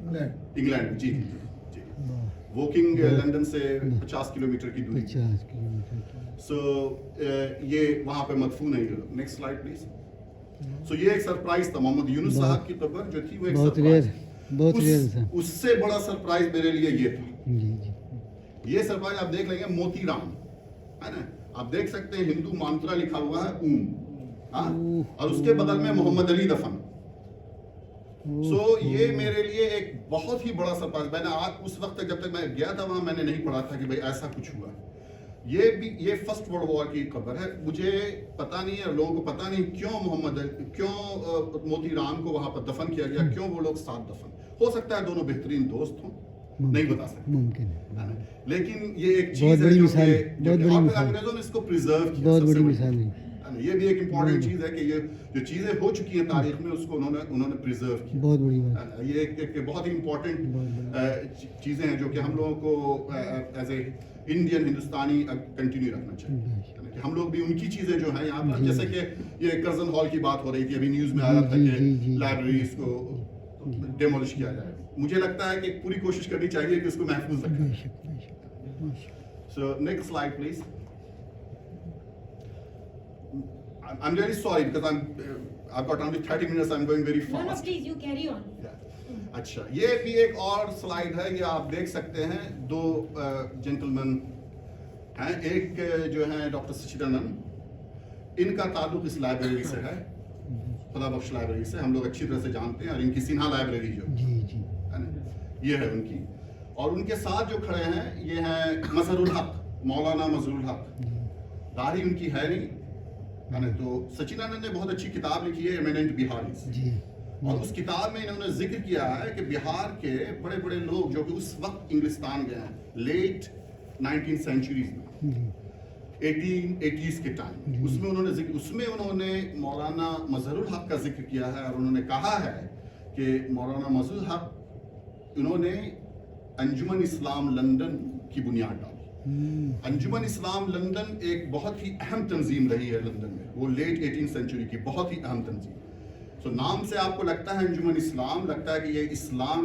Speaker 2: انگلینڈ. جی جی ووکنگ لندن سے 50 کلومیٹر کی دوری. سو یہ وہاں پہ مدفون ہے. Next slide please. سو یہ ایک سرپرائز تھا, محمد یونس صاحب کی قبر جو تھی وہ ایک سرپرائز. اس سے بڑا سرپرائز میرے لیے یہ تھا. یہ سرپرائز آپ دیکھ لیں گے موتی رام ہے نا, آپ دیکھ سکتے ہیں ہندو مانترا لکھا ہوا ہے اوم, اور اس کے بغل میں محمد علی دفن. سو یہ میرے لیے ایک بہت ہی بڑا سرپرائز. میں نے آج اس وقت تک جب تک میں گیا تھا وہاں میں نے نہیں پڑھا تھا کہ بھائی ایسا کچھ ہوا. یہ فرسٹ ورلڈ وار کی قبر ہے. مجھے پتا نہیں ہے, لوگوں کو پتا نہیں کیوں موتی رام کو وہاں پر دفن کیا گیا, کیوں وہ لوگ ساتھ دفن. ہو سکتا ہے دونوں بہترین دوست ہوں, نہیں بتا سکتے ممکن ہے, لیکن یہ ایک چیز ہے جو انگریزوں نے اس کو پریزرو کیا. بہت بڑی مثال ہے. یہ بھی ایک امپورٹنٹ چیز ہے کہ یہ جو چیزیں ہو چکی ہیں تاریخ میں اس کو انہوں نے پریزرو کیا. بہت بڑی بات. یہ ایک بہت ہی امپورٹنٹ چیزیں ہیں جو کہ ہم لوگوں کو ایز اے انڈین ہندوستانی کنٹینیو رکھنا چاہیے. کہ ہم لوگ بھی ان کی چیزیں جو ہیں یہاں پر, جیسے کہ یہ کرزن ہال کی بات ہو رہی تھی ابھی نیوز میں آ رہا تھا کہ لائبریریز کو ڈیمولش کیا جائے. مجھے لگتا ہے کہ پوری کوشش کرنی چاہیے کہ اس کو محفوظ رکھیں. So next slide please. I'm really sorry because I've got only 30 minutes. I'm going very fast.
Speaker 1: No, please, you carry on.
Speaker 2: اچھا یہ بھی ایک اور سلائیڈ ہے. یہ آپ دیکھ سکتے ہیں دو جینٹلمین ہیں, ایک جو ہیں ڈاکٹر سچیدانند, ان کا تعلق اس لائبریری سے ہے, خدا بخش لائبریری سے. ہم لوگ اچھی طرح سے جانتے ہیں, اور ان کی سنہا لائبریری جو ہے نا, یہ ہے ان کی. اور ان کے ساتھ جو کھڑے ہیں یہ ہیں مظہر الحق, مولانا مظہر الحق. داڑھی ان کی ہے نہیں, تو سچنانند نے بہت اچھی کتاب لکھی ہے ایمیننٹ بہاریز, اور اس کتاب میں انہوں نے ذکر کیا ہے کہ بہار کے بڑے بڑے لوگ جو کہ اس وقت انگلستان گئے ہیں لیٹ 19th سینچریز میں 1880s کے ٹائم, اس میں انہوں نے مولانا مظہر الحق کا ذکر کیا ہے, اور انہوں نے کہا ہے کہ مولانا مظہر الحق انہوں نے انجمن اسلام لندن کی بنیاد ڈالی. انجمن اسلام لندن ایک بہت ہی اہم تنظیم رہی ہے لندن میں, وہ لیٹ 18th سینچری کی بہت ہی اہم تنظیم. سو نام سے آپ کو لگتا ہے انجمن اسلام, لگتا ہے کہ یہ اسلام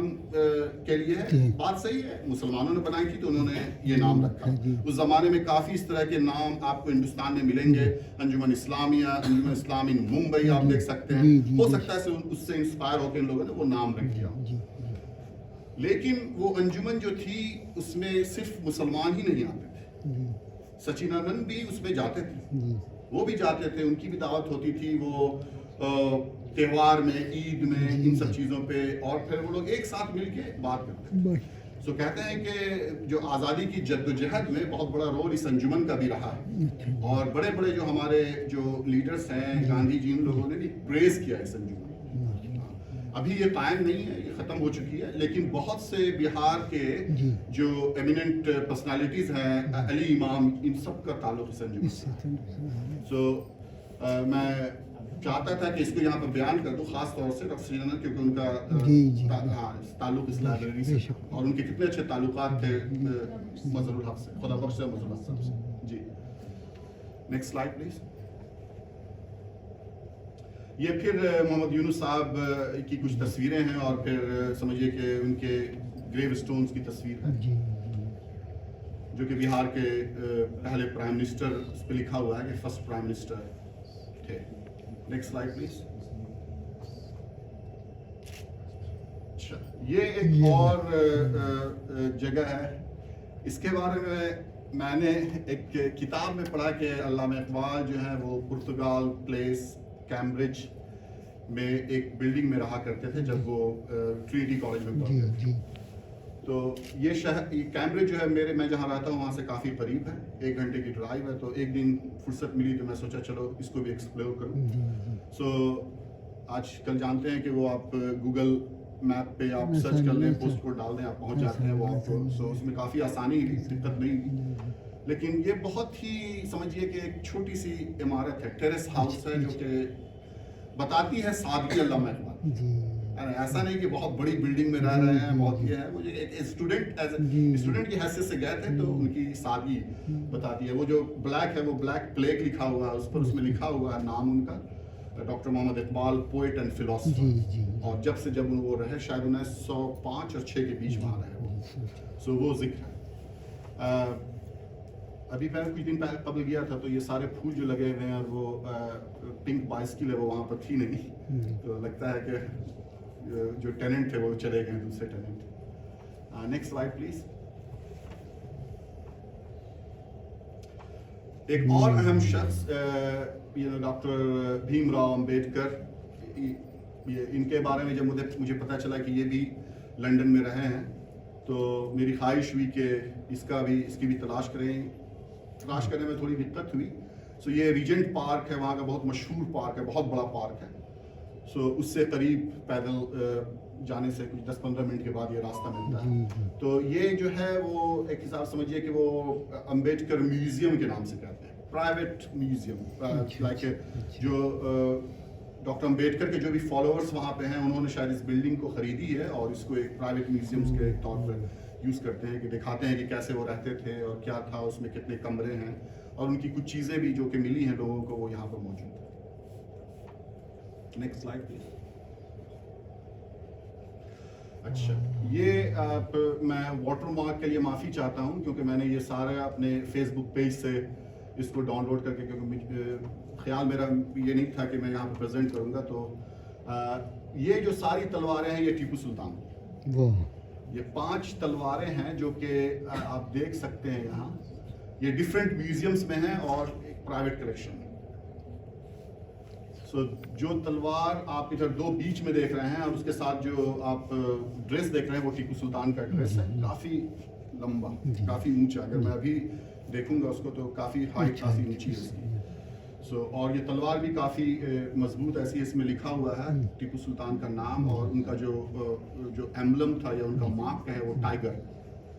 Speaker 2: کے لیے ہے, بات صحیح ہے, مسلمانوں نے بنائی تھی تو انہوں نے یہ نام رکھا. اس زمانے میں کافی اس طرح کے نام آپ کو ہندوستان میں ملیں گے, انجمن اسلامیہ, انجمن اسلام ان ممبئی آپ دیکھ سکتے ہیں, ہو سکتا ہے اس سے انسپائر ہو کے ان لوگوں نے وہ نام رکھ دیا. لیکن وہ انجمن جو تھی اس میں صرف مسلمان ہی نہیں آتے تھے, سچنانند بھی اس میں جاتے تھے, وہ بھی جاتے تھے, ان کی بھی دعوت ہوتی تھی, وہ تہوار میں, عید میں, ان سب چیزوں پہ, اور پھر وہ لوگ ایک ساتھ مل کے بات کرتے تھے. سو کہتے ہیں کہ جو آزادی کی جدوجہد میں بہت بڑا رول اس انجمن کا بھی رہا ہے, اور بڑے بڑے جو ہمارے جو لیڈرز ہیں, گاندھی جی, ان لوگوں نے بھی پریز کیا اس انجمن. ابھی یہ قائم نہیں ہے, یہ ختم ہو چکی ہے, لیکن بہت سے بہار کے جو ایمیننٹ پرسنالٹیز ہیں, علی امام, ان سب کا تعلق اس انجمن سے. سو میں چاہتا تھا کہ اس کو یہاں پر بیان کر دوں, خاص طور سے ڈاکٹر سچنانند, کیونکہ ان کا تعلق اس لائبریری سے, اور ان کے کتنے اچھے تعلقات تھے مظہر الحق سے, خدا بخش مظہر الحق صاحب سے. جی نیکسٹ سلائڈ پلیز. یہ پھر محمد یونس صاحب کی کچھ تصویریں ہیں, اور پھر سمجھیے کہ ان کے گریو اسٹونز کی تصویر ہے جو کہ بہار کے پہلے پرائم منسٹر, اس پہ لکھا ہوا ہے کہ فرسٹ پرائم منسٹر تھے. Next slide please. اچھا, یہ ایک اور جگہ ہے, اس کے بارے میں نے ایک کتاب میں پڑھا کہ علامہ اقبال جو ہیں وہ پرتگال پلیس کیمبرج میں ایک بلڈنگ میں رہا کرتے تھے جب وہ ٹرینٹی کالج میں پڑھتے تھے. تو یہ شہر کیمبرج جو ہے میں جہاں رہتا ہوں وہاں سے کافی قریب ہے, 1 گھنٹے کی ڈرائیو ہے. تو ایک دن فرصت ملی تو میں سوچا چلو اس کو بھی ایکسپلور کروں. سو آج کل جانتے ہیں کہ وہ آپ گوگل میپ پہ آپ سرچ کر لیں, پوسٹ کوڈ ڈال دیں, آپ پہنچ جاتے ہیں وہ آپ کو. سو اس میں کافی آسانی تھی, دقت نہیں. لیکن یہ بہت ہی سمجھیے کہ ایک چھوٹی سی عمارت ہے, ٹیرس ہاؤس ہے, جو کہ بتاتی ہے سادگی علامہ اقبال. ایسا نہیں کہ بہت بڑی بلڈنگ میں رہ رہے ہیں, بہت یہ ہے. مجھے ایک اسٹوڈنٹ کی حیثیت سے گئے تھے تو ان کی سادگی بتاتی ہے. وہ جو بلیک ہے وہ بلیک پلیگ لکھا ہوا ہے, اس پر اس میں لکھا ہوا ہے نام ان کا, doctor Muhammad Iqbal, poet and philosopher. اور جب وہ رہے شاید 1905 اور 6 کے بیچ میں رہے وہ. سو وہ ذکر ہے. ابھی میں کچھ دن قبل گیا تھا تو یہ سارے پھول جو لگے ہوئے ہیں, اور وہ پنک بائسکل ہے وہ وہاں پر تھی نہیں, تو لگتا ہے کہ جو ٹیننٹ تھے وہ چلے گئے دوسرے ٹیننٹ. Next slide please. ایک اور اہم شخص ڈاکٹر بھیم راؤ امبیڈکر, ان کے بارے میں جب مجھے پتہ چلا کہ یہ بھی لندن میں رہے ہیں تو میری خواہش ہوئی کہ اس کی بھی تلاش کرنے میں تھوڑی دقت ہوئی. سو یہ ریجنٹ پارک ہے, وہاں کا بہت مشہور پارک ہے, بہت بڑا پارک ہے. سو اس سے قریب پیدل جانے سے کچھ 10-15 منٹ کے بعد یہ راستہ ملتا ہے. تو یہ جو ہے وہ ایک حساب سمجھیے کہ وہ امبیڈکر میوزیم کے نام سے کہتے ہیں, پرائیویٹ میوزیم. لائک جو ڈاکٹر امبیڈکر کے جو بھی فالوورس وہاں پہ ہیں انہوں نے شاید اس بلڈنگ کو خریدی ہے اور اس کو ایک پرائیویٹ میوزیم کے طور پر یوز کرتے ہیں, کہ دکھاتے ہیں کہ کیسے وہ رہتے تھے اور کیا تھا اس میں, کتنے کمرے ہیں, اور ان کی کچھ چیزیں بھی جو کہ ملی ہیں لوگوں کو وہ یہاں پر موجود ہیں. Next slide please. اچھا, یہ میں واٹر مارک کے لیے معافی چاہتا ہوں کیونکہ میں نے یہ سارا اپنے فیس بک پیج سے اس کو ڈاؤن لوڈ کر کے, کیونکہ خیال میرا یہ نہیں تھا کہ میں یہاں پہ پریزنٹ کروں گا. تو یہ جو ساری تلواریں ہیں یہ ٹیپو سلطان, یہ 5 تلواریں ہیں جو کہ آپ دیکھ سکتے ہیں یہاں. یہ ڈفرینٹ میوزیمز میں ہیں اور ایک پرائیویٹ کلیکشن ہے. سو جو تلوار آپ ادھر دو بیچ میں دیکھ رہے ہیں اور اس کے ساتھ جو آپ ڈریس دیکھ رہے ہیں وہ ٹیپو سلطان کا ڈریس ہے, کافی لمبا, کافی اونچا. اگر میں ابھی دیکھوں گا اس کو تو کافی ہائٹ کافی اونچی ہے اس کی. سو اور یہ تلوار بھی کافی مضبوط ایسی ہے, اس میں لکھا ہوا ہے ٹیپو سلطان کا نام اور ان کا جو ایمبلم تھا یا ان کا مارک ہے وہ ٹائیگر,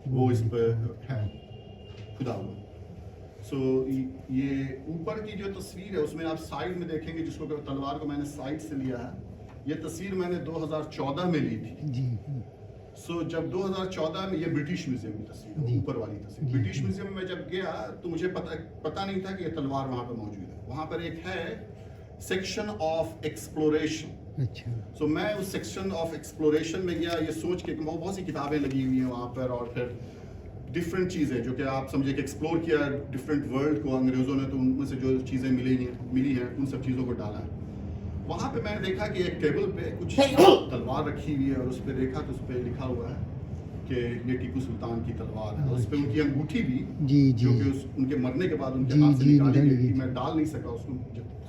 Speaker 2: وہ اس پہ ہے کھدا ہوا. سو یہ اوپر کی جو تصویر ہے اس میں آپ سائڈ میں دیکھیں گے, جس کو تلوار کو میں نے سائڈ سے لیا ہے, یہ تصویر میں نے 2014 میں لی تھی. سو جب 2014 میں, یہ برٹش میوزیم کی تصویر ہے, اوپر والی تصویر. برٹش میوزیم میں جب گیا تو مجھے پتہ نہیں تھا کہ یہ تلوار وہاں پہ موجود ہے. وہاں پر ایک ہے سیکشن آف ایکسپلوریشن. سو میں اس سیکشن آف ایکسپلوریشن میں گیا یہ سوچ کے کہ بہت سی کتابیں لگی ہوئی ہیں وہاں پر, اور پھر ڈفرینٹ چیزیں جو کہ آپ سمجھے کہ ایکسپلور کیا ڈفرینٹ ورلڈ کو انگریزوں نے, تو ان میں سے جو چیزیں ملی ہیں ان سب چیزوں کو ڈالا ہے. وہاں پہ میں نے دیکھا کہ ایک ٹیبل پہ کچھ تلوار رکھی ہوئی ہے اور اس پہ دیکھا تو اس پہ لکھا ہوا ہے کہ یہ ٹیپو سلطان کی تلوار ہے. اس پہ ان کی انگوٹھی بھی جو کہ ان کے مرنے کے بعد ان کے ہاتھ سے نکالی گئی تھی. میں ڈال نہیں سکا اس کو,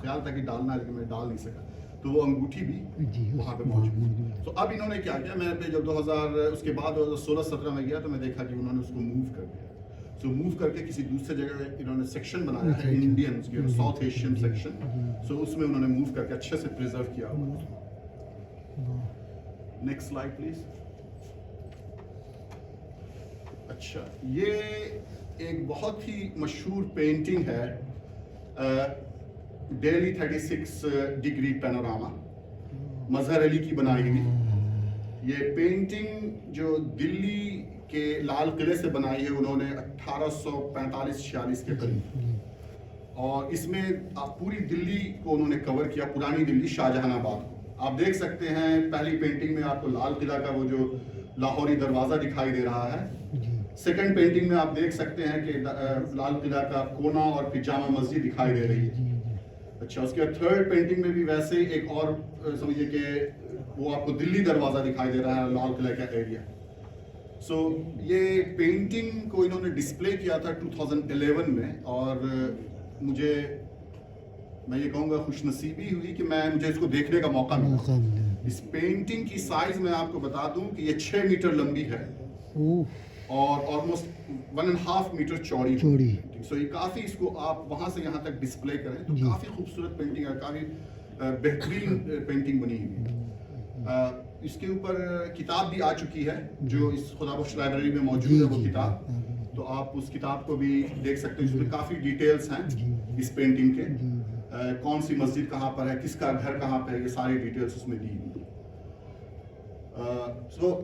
Speaker 2: خیال تھا کہ ڈالنا ہے لیکن میں ڈال نہیں سکا, تو وہ انگوٹھی بھی وہاں پہ موجود ہے. تو اب انہوں نے کیا کیا, میں پہ جب 2000 اس کے بعد 2016-17 میں گیا تو میں دیکھا کہ انہوں نے اس کو موو کر دیا. سو موو کر کے کسی دوسرے جگہ انہوں نے سیکشن بنایا ہے انڈینس کے, ساؤتھ ایشین سیکشن. سو اس میں انہوں نے موو کر کے اچھے سے پریزرو کیا ہوا. Next slide please. اچھا, یہ ایک بہت ہی مشہور پینٹنگ ہے, ڈیلی 36 ڈگری پینوراما, مظہر علی کی بنائی ہوئی. یہ پینٹنگ جو دلی کے لال قلعے سے بنائی ہے انہوں نے 1845-46 کے قریب, اور اس میں پوری دلی کو انہوں نے کور کیا, پرانی دلی, شاہجہان آباد کو. آپ دیکھ سکتے ہیں پہلی پینٹنگ میں آپ کو لال قلعہ کا وہ جو لاہوری دروازہ دکھائی دے رہا ہے. سیکنڈ پینٹنگ میں آپ دیکھ سکتے ہیں کہ لال قلعہ کا کونا اور پھر جامع مسجد دکھائی دے رہی ہے. اچھا, اس کے بعد تھرڈ پینٹنگ میں بھی ویسے ہی ایک اور سمجھیے کہ وہ آپ کو دلی دروازہ دکھائی دے رہا ہے, لال قلعہ کا ایریا. سو یہ پینٹنگ کو انہوں نے ڈسپلے کیا تھا 2011 میں, اور میں یہ کہوں گا خوش نصیبی ہوئی کہ مجھے اس کو دیکھنے کا موقع ملا. اس پینٹنگ کی سائز میں آپ کو بتا دوں کہ یہ 6 میٹر لمبی ہے اور آلموسٹ 1.5 میٹر چوڑی. سو یہ کافی, اس کو آپ وہاں سے یہاں تک ڈسپلے کریں تو کافی خوبصورت پینٹنگ ہے, کافی بہترین پینٹنگ بنی ہوئی. اس کے اوپر کتاب بھی آ چکی ہے جو اس خدا بخش لائبریری میں موجود ہے وہ کتاب, تو آپ اس کتاب کو بھی دیکھ سکتے ہیں. اس میں کافی ڈیٹیلز ہیں اس پینٹنگ کے, کون سی مسجد کہاں پر ہے, کس کا گھر کہاں پہ ہے, یہ ساری ڈیٹیلز اس میں دی ہوئی. سو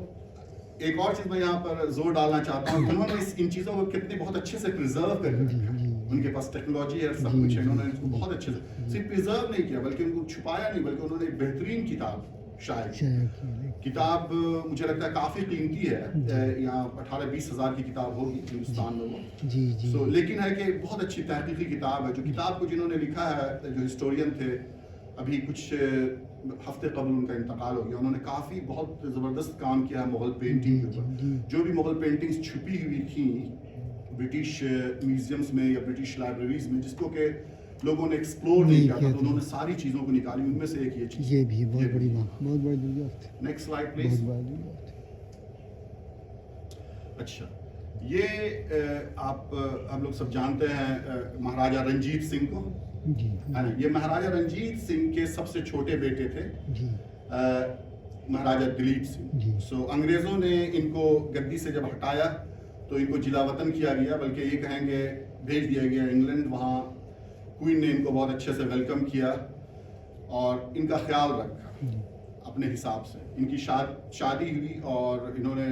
Speaker 2: ایک اور چیز میں یہاں پر زور ڈالنا چاہتا ہوں, انہوں نے ان چیزوں کو کتنے بہت اچھے سے پریزرو کر کے رکھا. ان کے پاس ٹیکنالوجی ہے, سب کچھ ہے, انہوں نے اس کو بہت اچھے سے صرف پریزرو نہیں کیا بلکہ ان کو چھپایا نہیں, بلکہ انہوں نے ایک بہترین کتاب شائع کی. کتاب مجھے لگتا ہے کافی قیمتی ہے, یہاں 18-20 ہزار کی کتاب ہوگی ہندوستان میں وہ. سو لیکن ہے کہ بہت اچھی تحقیقی کتاب ہے. جو کتاب کو جنہوں نے لکھا ہے جو ہسٹورین تھے, ابھی کچھ ہفتے قبل ان کا انتقال ہو گیا, انہوں نے کافی بہت زبردست کام کیا ہے مغل پینٹنگ کے اوپر. جو بھی مغل پینٹنگز چھپی ہوئی تھیں برٹش میوزیمز میں یا برٹش لائبریریز میں, جس کو کہ لوگوں نے ایکسپلور نہیں کیا تھا, تو انہوں نے ساری چیزوں کو نکالی. ان میں سے ایک یہ چیز,
Speaker 3: یہ بھی بہت بڑی بات, بہت بڑی دریافت.
Speaker 2: Next slide please. اچھا, یہ ہم لوگ سب جانتے ہیں مہاراجا رنجیت سنگھ کو. یہ مہاراجا رنجیت سنگھ کے سب سے چھوٹے بیٹے تھے مہاراجا دلیپ سنگھ. سو انگریزوں نے ان کو گدی سے جب ہٹایا تو ان کو جلا وطن کیا گیا, بلکہ یہ کہیں گے بھیج دیا گیا انگلینڈ. وہاں کوئن نے ان کو بہت اچھے سے ویلکم کیا اور ان کا خیال رکھا اپنے حساب سے. ان کی شادی ہوئی اور انہوں نے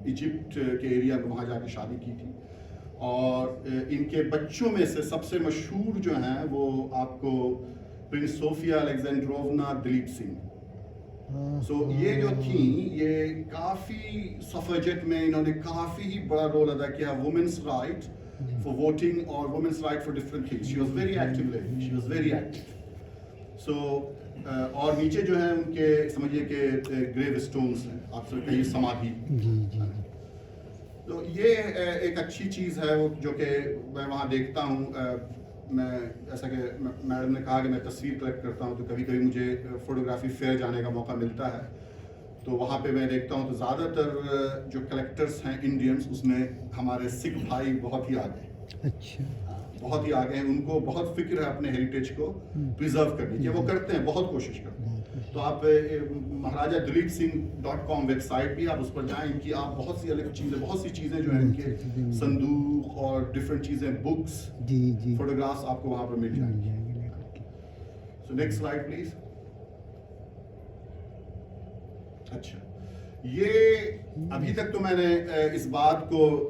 Speaker 2: ایجپٹ کے ایریا میں وہاں جا کے شادی کی تھی. اور ان کے بچوں میں سے سب سے مشہور جو ہیں وہ آپ کو پرنس صوفیہ الیگزینڈروونا دلیپ سنگھ. سو یہ جو تھیں یہ کافی سفرجٹ میں انہوں نے کافی ہی بڑا رول ادا کیا. Women's right for voting or women's right for different things. She was very active lady. She was very active. So اور نیچے جو ہیں ان کے سمجھیے کہ گریو اسٹونس ہیں, آپ سے کہیں سمادھی. تو یہ ایک اچھی چیز ہے جو کہ میں وہاں دیکھتا ہوں. میں ایسا کہ میڈم نے کہا کہ میں تصویر کلیکٹ کرتا ہوں تو کبھی کبھی مجھے فوٹوگرافی فیئر جانے کا موقع ملتا ہے تو وہاں پہ میں دیکھتا ہوں تو زیادہ تر جو کلیکٹرز ہیں انڈینس اس میں ہمارے سکھ بھائی بہت ہی آگے ہیں.
Speaker 3: اچھا
Speaker 2: بہت ہی آگے ہیں. ان کو بہت فکر ہے اپنے ہیریٹیج کو پریزرو کرنے کی. وہ کرتے ہیں, بہت کوشش کرتے ہیں. تو آپ مہاراجا دلیپ سنگھ.com ویب سائٹ بھی آپ اس پر جائیں. ان کی آپ بہت سی الگ چیزیں, بہت سی چیزیں جو ہیں ان کے صندوق اور ڈفرینٹ چیزیں, بکس, فوٹوگرافس آپ کو وہاں پر مل جائیں گے. So next slide please. اچھا, یہ ابھی تک تو میں نے اس بات کو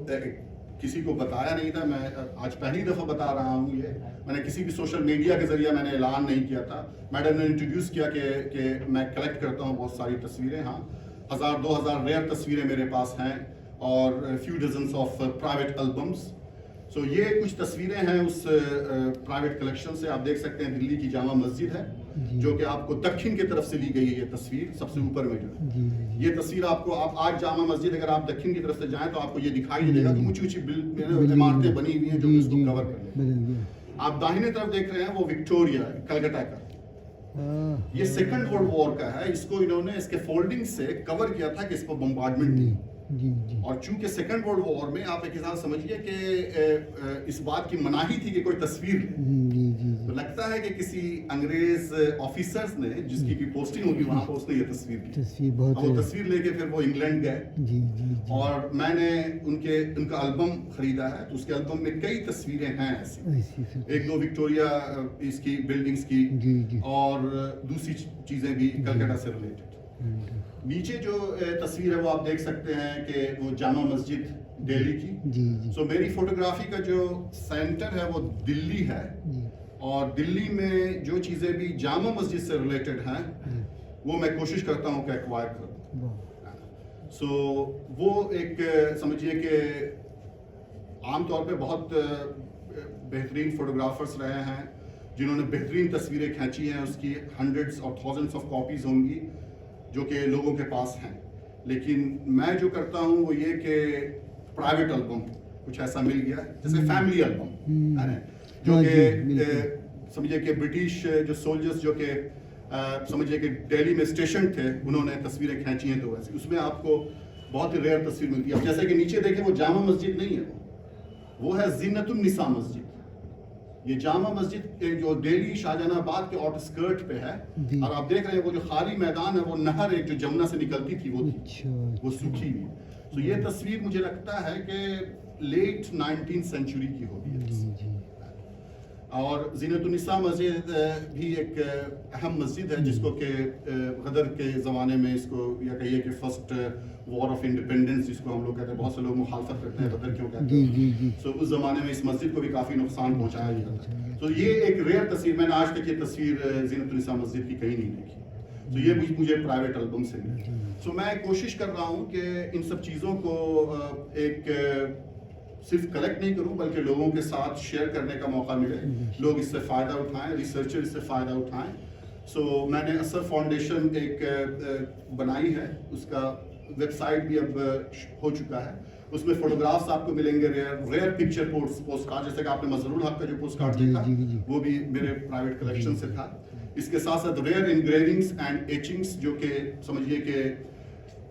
Speaker 2: کسی کو بتایا نہیں تھا. میں آج پہلی دفعہ بتا رہا ہوں. یہ میں نے کسی بھی سوشل میڈیا کے ذریعے میں نے اعلان نہیں کیا تھا. میڈم نے انٹروڈیوس کیا کہ میں کلیکٹ کرتا ہوں بہت ساری تصویریں. ہاں, 1000-2000 ریئر تصویریں میرے پاس ہیں اور few dozens of private albums. So یہ کچھ تصویریں ہیں اس پرائیویٹ کلیکشن سے. آپ دیکھ سکتے ہیں دلی کی جامع مسجد ہے جو کہ آپ کو دکن کی طرف سے لی گئی ہے. یہ تصویر سب سے اوپر میں جو ہے, یہ تصویر آپ کو, آپ آج جامع مسجد اگر آپ دکن کی طرف سے جائیں تو آپ کو یہ دکھائی دے گا کہ اونچی اونچی عمارتیں بنی ہوئی ہیں جو اس کو کور کر لیں. آپ داہنے طرف دیکھ رہے ہیں وہ وکٹوریا کلکتہ کا. یہ سیکنڈ ورلڈ وار کا ہے. اس کو انہوں نے اس کے فولڈنگ سے کور کیا تھا کہ اس پر بمبارڈمنٹ تھی. اور چونکہ سیکنڈ ورلڈ وار میں آپ ایک حساب سمجھیے کہ اس بات کی مناہی تھی کہ کوئی تصویر لے, تو لگتا ہے کہ کسی انگریز آفیسرز نے جس کی پوسٹنگ ہوگی وہاں پر اس نے یہ تصویر کی. وہ تصویر لے کے پھر وہ انگلینڈ گئے اور میں نے ان کا البم خریدا ہے. تو اس کے البم میں کئی تصویریں ہیں ایسی, 1-2 وکٹوریا اس کی بلڈنگز کی اور دوسری چیزیں بھی کلکتہ سے ریلیٹڈ. نیچے جو تصویر ہے وہ آپ دیکھ سکتے ہیں کہ وہ جامع مسجد دہلی کی. سو میری فوٹوگرافی کا جو سینٹر ہے وہ دلی ہے اور دلی میں جو چیزیں بھی جامع مسجد سے ریلیٹڈ ہیں وہ میں کوشش کرتا ہوں کہ ایکوائر کروں. سو وہ ایک سمجھیے کہ عام طور پہ بہت بہترین فوٹوگرافرز رہے ہیں جنہوں نے بہترین تصویریں کھینچی ہیں. اس کی ہنڈریڈز اور تھاؤزنڈس آف کاپیز ہوں گی جو کہ لوگوں کے پاس ہیں. لیکن میں جو کرتا ہوں وہ یہ کہ پرائیویٹ البم کچھ ایسا مل گیا جیسے فیملی البم جو کہ سمجھے کہ برٹش جو سولجرز جو کہ سمجھے کہ دہلی میں اسٹیشن تھے انہوں نے تصویریں کھینچی ہیں. تو ویسے اس میں آپ کو بہت ہی ریئر تصویر ملتی ہے. اب جیسے کہ نیچے دیکھیں وہ جامع مسجد نہیں ہے, وہ ہے زینت النساء مسجد. یہ جامع مسجد جو دہلی شاہجہاں آباد کے آؤٹ اسکرٹ پہ ہے اور آپ دیکھ رہے ہیں وہ جو خالی میدان ہے وہ نہر ایک جو جمنا سے نکلتی تھی وہ تھی, وہ سوکھی ہوئی. تو یہ تصویر مجھے لگتا ہے کہ لیٹ 19th سینچری کی ہوگی ہے. اور زینت النساء مسجد بھی ایک اہم مسجد ہے جس کو کہ غدر کے زمانے میں اس کو یا کہیے کہ فرسٹ وار آف انڈیپینڈنس جس کو ہم لوگ کہتے ہیں, بہت سے لوگ مخالفت کرتے ہیں غدر کیوں کہتے ہیں. سو اس زمانے میں اس مسجد کو بھی کافی نقصان پہنچایا گیا تھا. تو یہ ایک ریئر تصویر, میں نے آج تک یہ تصویر زینت النساء مسجد کی کہیں نہیں دیکھی. تو یہ بھی مجھے پرائیویٹ البم سے ملی. سو میں کوشش کر رہا ہوں کہ ان سب چیزوں کو ایک صرف کلیکٹ نہیں کروں بلکہ لوگوں کے ساتھ شیئر کرنے کا موقع ملے, لوگ اس سے فائدہ اٹھائیں, ریسرچر اس سے فائدہ اٹھائیں. سو میں نے اثر فاؤنڈیشن ایک بنائی ہے, اس کا ویب سائٹ بھی اب ہو چکا ہے. اس میں فوٹوگرافس آپ کو ملیں گے, ریئر پکچر پوسٹ کارڈ, جیسے کہ آپ نے مظہر الحق کا جو پوسٹ کارڈ دیکھا وہ بھی میرے پرائیویٹ کلیکشن سے تھا. اس کے ساتھ ساتھ ریئر انگریونگس اینڈ ایچنگس جو کہ سمجھیے کہ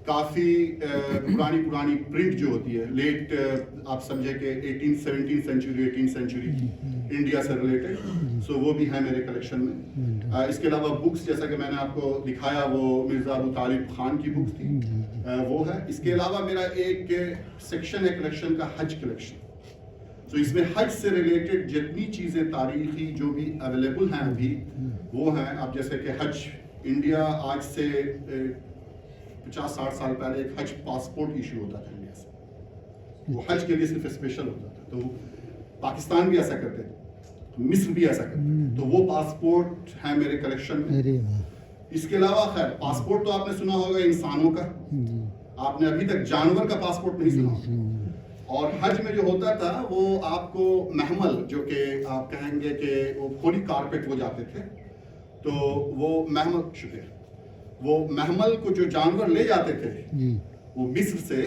Speaker 2: کافی پرانی پرنٹ جو ہوتی ہے لیٹ آپ سمجھے کہ 17th century 18th century India سے ریلیٹڈ. سو وہ بھی ہے میرے کلیکشن میں. اس کے علاوہ بکس جیسا کہ میں نے آپ کو دکھایا وہ مرزا ابو طالب خان کی بکس تھی, وہ ہے. اس کے علاوہ میرا ایک سیکشن ہے کلیکشن کا حج کلیکشن. تو اس میں حج سے ریلیٹڈ جتنی چیزیں تاریخی جو بھی اویلیبل ہیں ابھی وہ ہیں. اب جیسے کہ حج انڈیا آج سے 50-60 سال پہلے ایک حج پاسپورٹ ایشو ہوتا تھا انڈیا سے, وہ حج کے لیے صرف اسپیشل ہوتا تھا. تو پاکستان بھی ایسا کرتے تھے, مصر بھی ایسا کرتے تھے. تو وہ پاسپورٹ ہے میرے کلیکشن میں. اس کے علاوہ خیر پاسپورٹ تو آپ نے سنا ہوگا انسانوں کا, آپ نے ابھی تک جانور کا پاسپورٹ نہیں سنا ہوگا. اور حج میں جو ہوتا تھا وہ آپ کو محمل جو کہ آپ کہیں گے کہ وہ پولی کارپیٹ وہ جاتے تھے, تو وہ محمل شکریہ وہ محمل کو جو جانور لے جاتے تھے وہ مصر سے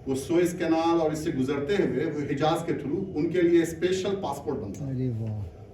Speaker 2: وہ سوئز کینال اور اس سے گزرتے ہوئے وہ حجاز کے تھرو ان کے لیے اسپیشل پاسپورٹ بنتا.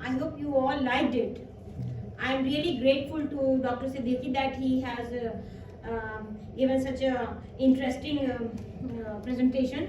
Speaker 1: I hope you all liked it. I am really grateful to Dr. Siddiqui that he has given such a interesting presentation.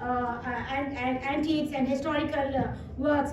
Speaker 1: and antiques and historical works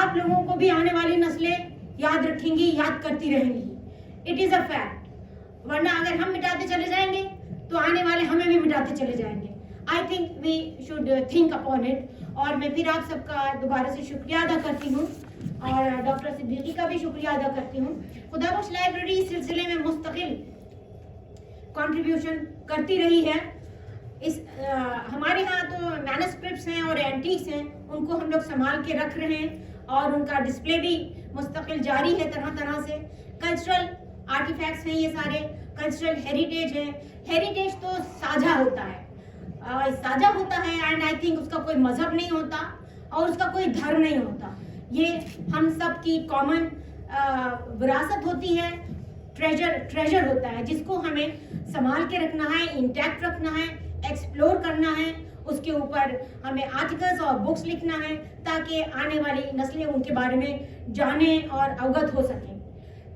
Speaker 1: آپ لوگوں کو بھی آنے والی نسلیں یاد رکھیں گی, یاد کرتی رہیں گی. It is a fact. ورنہ اگر ہم مٹاتے چلے جائیں گے تو آنے والے ہمیں بھی مٹاتے چلے جائیں گے. I think we should think upon it. اور میں پھر آپ سب کا دوبارہ سے شکریہ ادا کرتی ہوں, اور ڈاکٹر صدیقی کا بھی شکریہ ادا کرتی ہوں. خدا بخش لائبریری اس سلسلے میں مستقل کنٹریبیوشن کرتی رہی ہے. ہمارے ہاں تو مینuscripts ہیں اور اینٹیکس ہیں, ان کو ہم لوگ سنبھال کے رکھ رہے ہیں, اور ان کا ڈسپلے بھی مستقل جاری ہے طرح طرح سے. کلچرل آرٹیفیکٹس ہیں یہ سارے, کلچرل ہیریٹیج ہے. ہیریٹیج تو ساجھا ہوتا ہے, اینڈ آئی تھنک اس کا کوئی مذہب نہیں ہوتا اور اس کا کوئی دھرم نہیں ہوتا. یہ ہم سب کی کامن وراثت ہوتی ہے, ٹریجر ہوتا ہے, جس کو ہمیں سنبھال کے رکھنا ہے, انٹیکٹ رکھنا ہے, ایکسپلور کرنا ہے. اس کے اوپر ہمیں آرٹیکلز اور بکس لکھنا ہے تاکہ آنے والی نسلیں ان کے بارے میں جانیں اور اوگت ہو سکیں.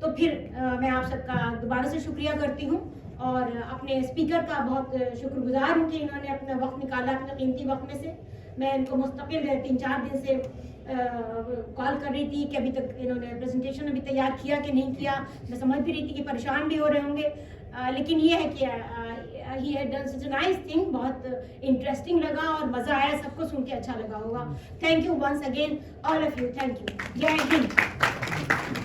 Speaker 1: تو پھر میں آپ سب کا دوبارہ سے شکریہ کرتی ہوں, اور اپنے اسپیکر کا بہت شکر گزار ہوں کہ انہوں نے اپنا وقت نکالا, اپنے قیمتی وقت میں سے. میں ان کو مستقل 3-4 دن سے کال کر رہی تھی کہ ابھی تک انہوں نے پریزنٹیشن ابھی تیار کیا کہ نہیں کیا. میں سمجھ بھی رہی تھی کہ پریشان بھی ہو رہے ہوں گے, لیکن یہ ہے کہ he had done such a nice thing. بہت انٹرسٹنگ لگا اور مزہ آیا, سب کو سن کے اچھا لگا ہوگا. Thank you once again all of you. Thank you. جے ہند.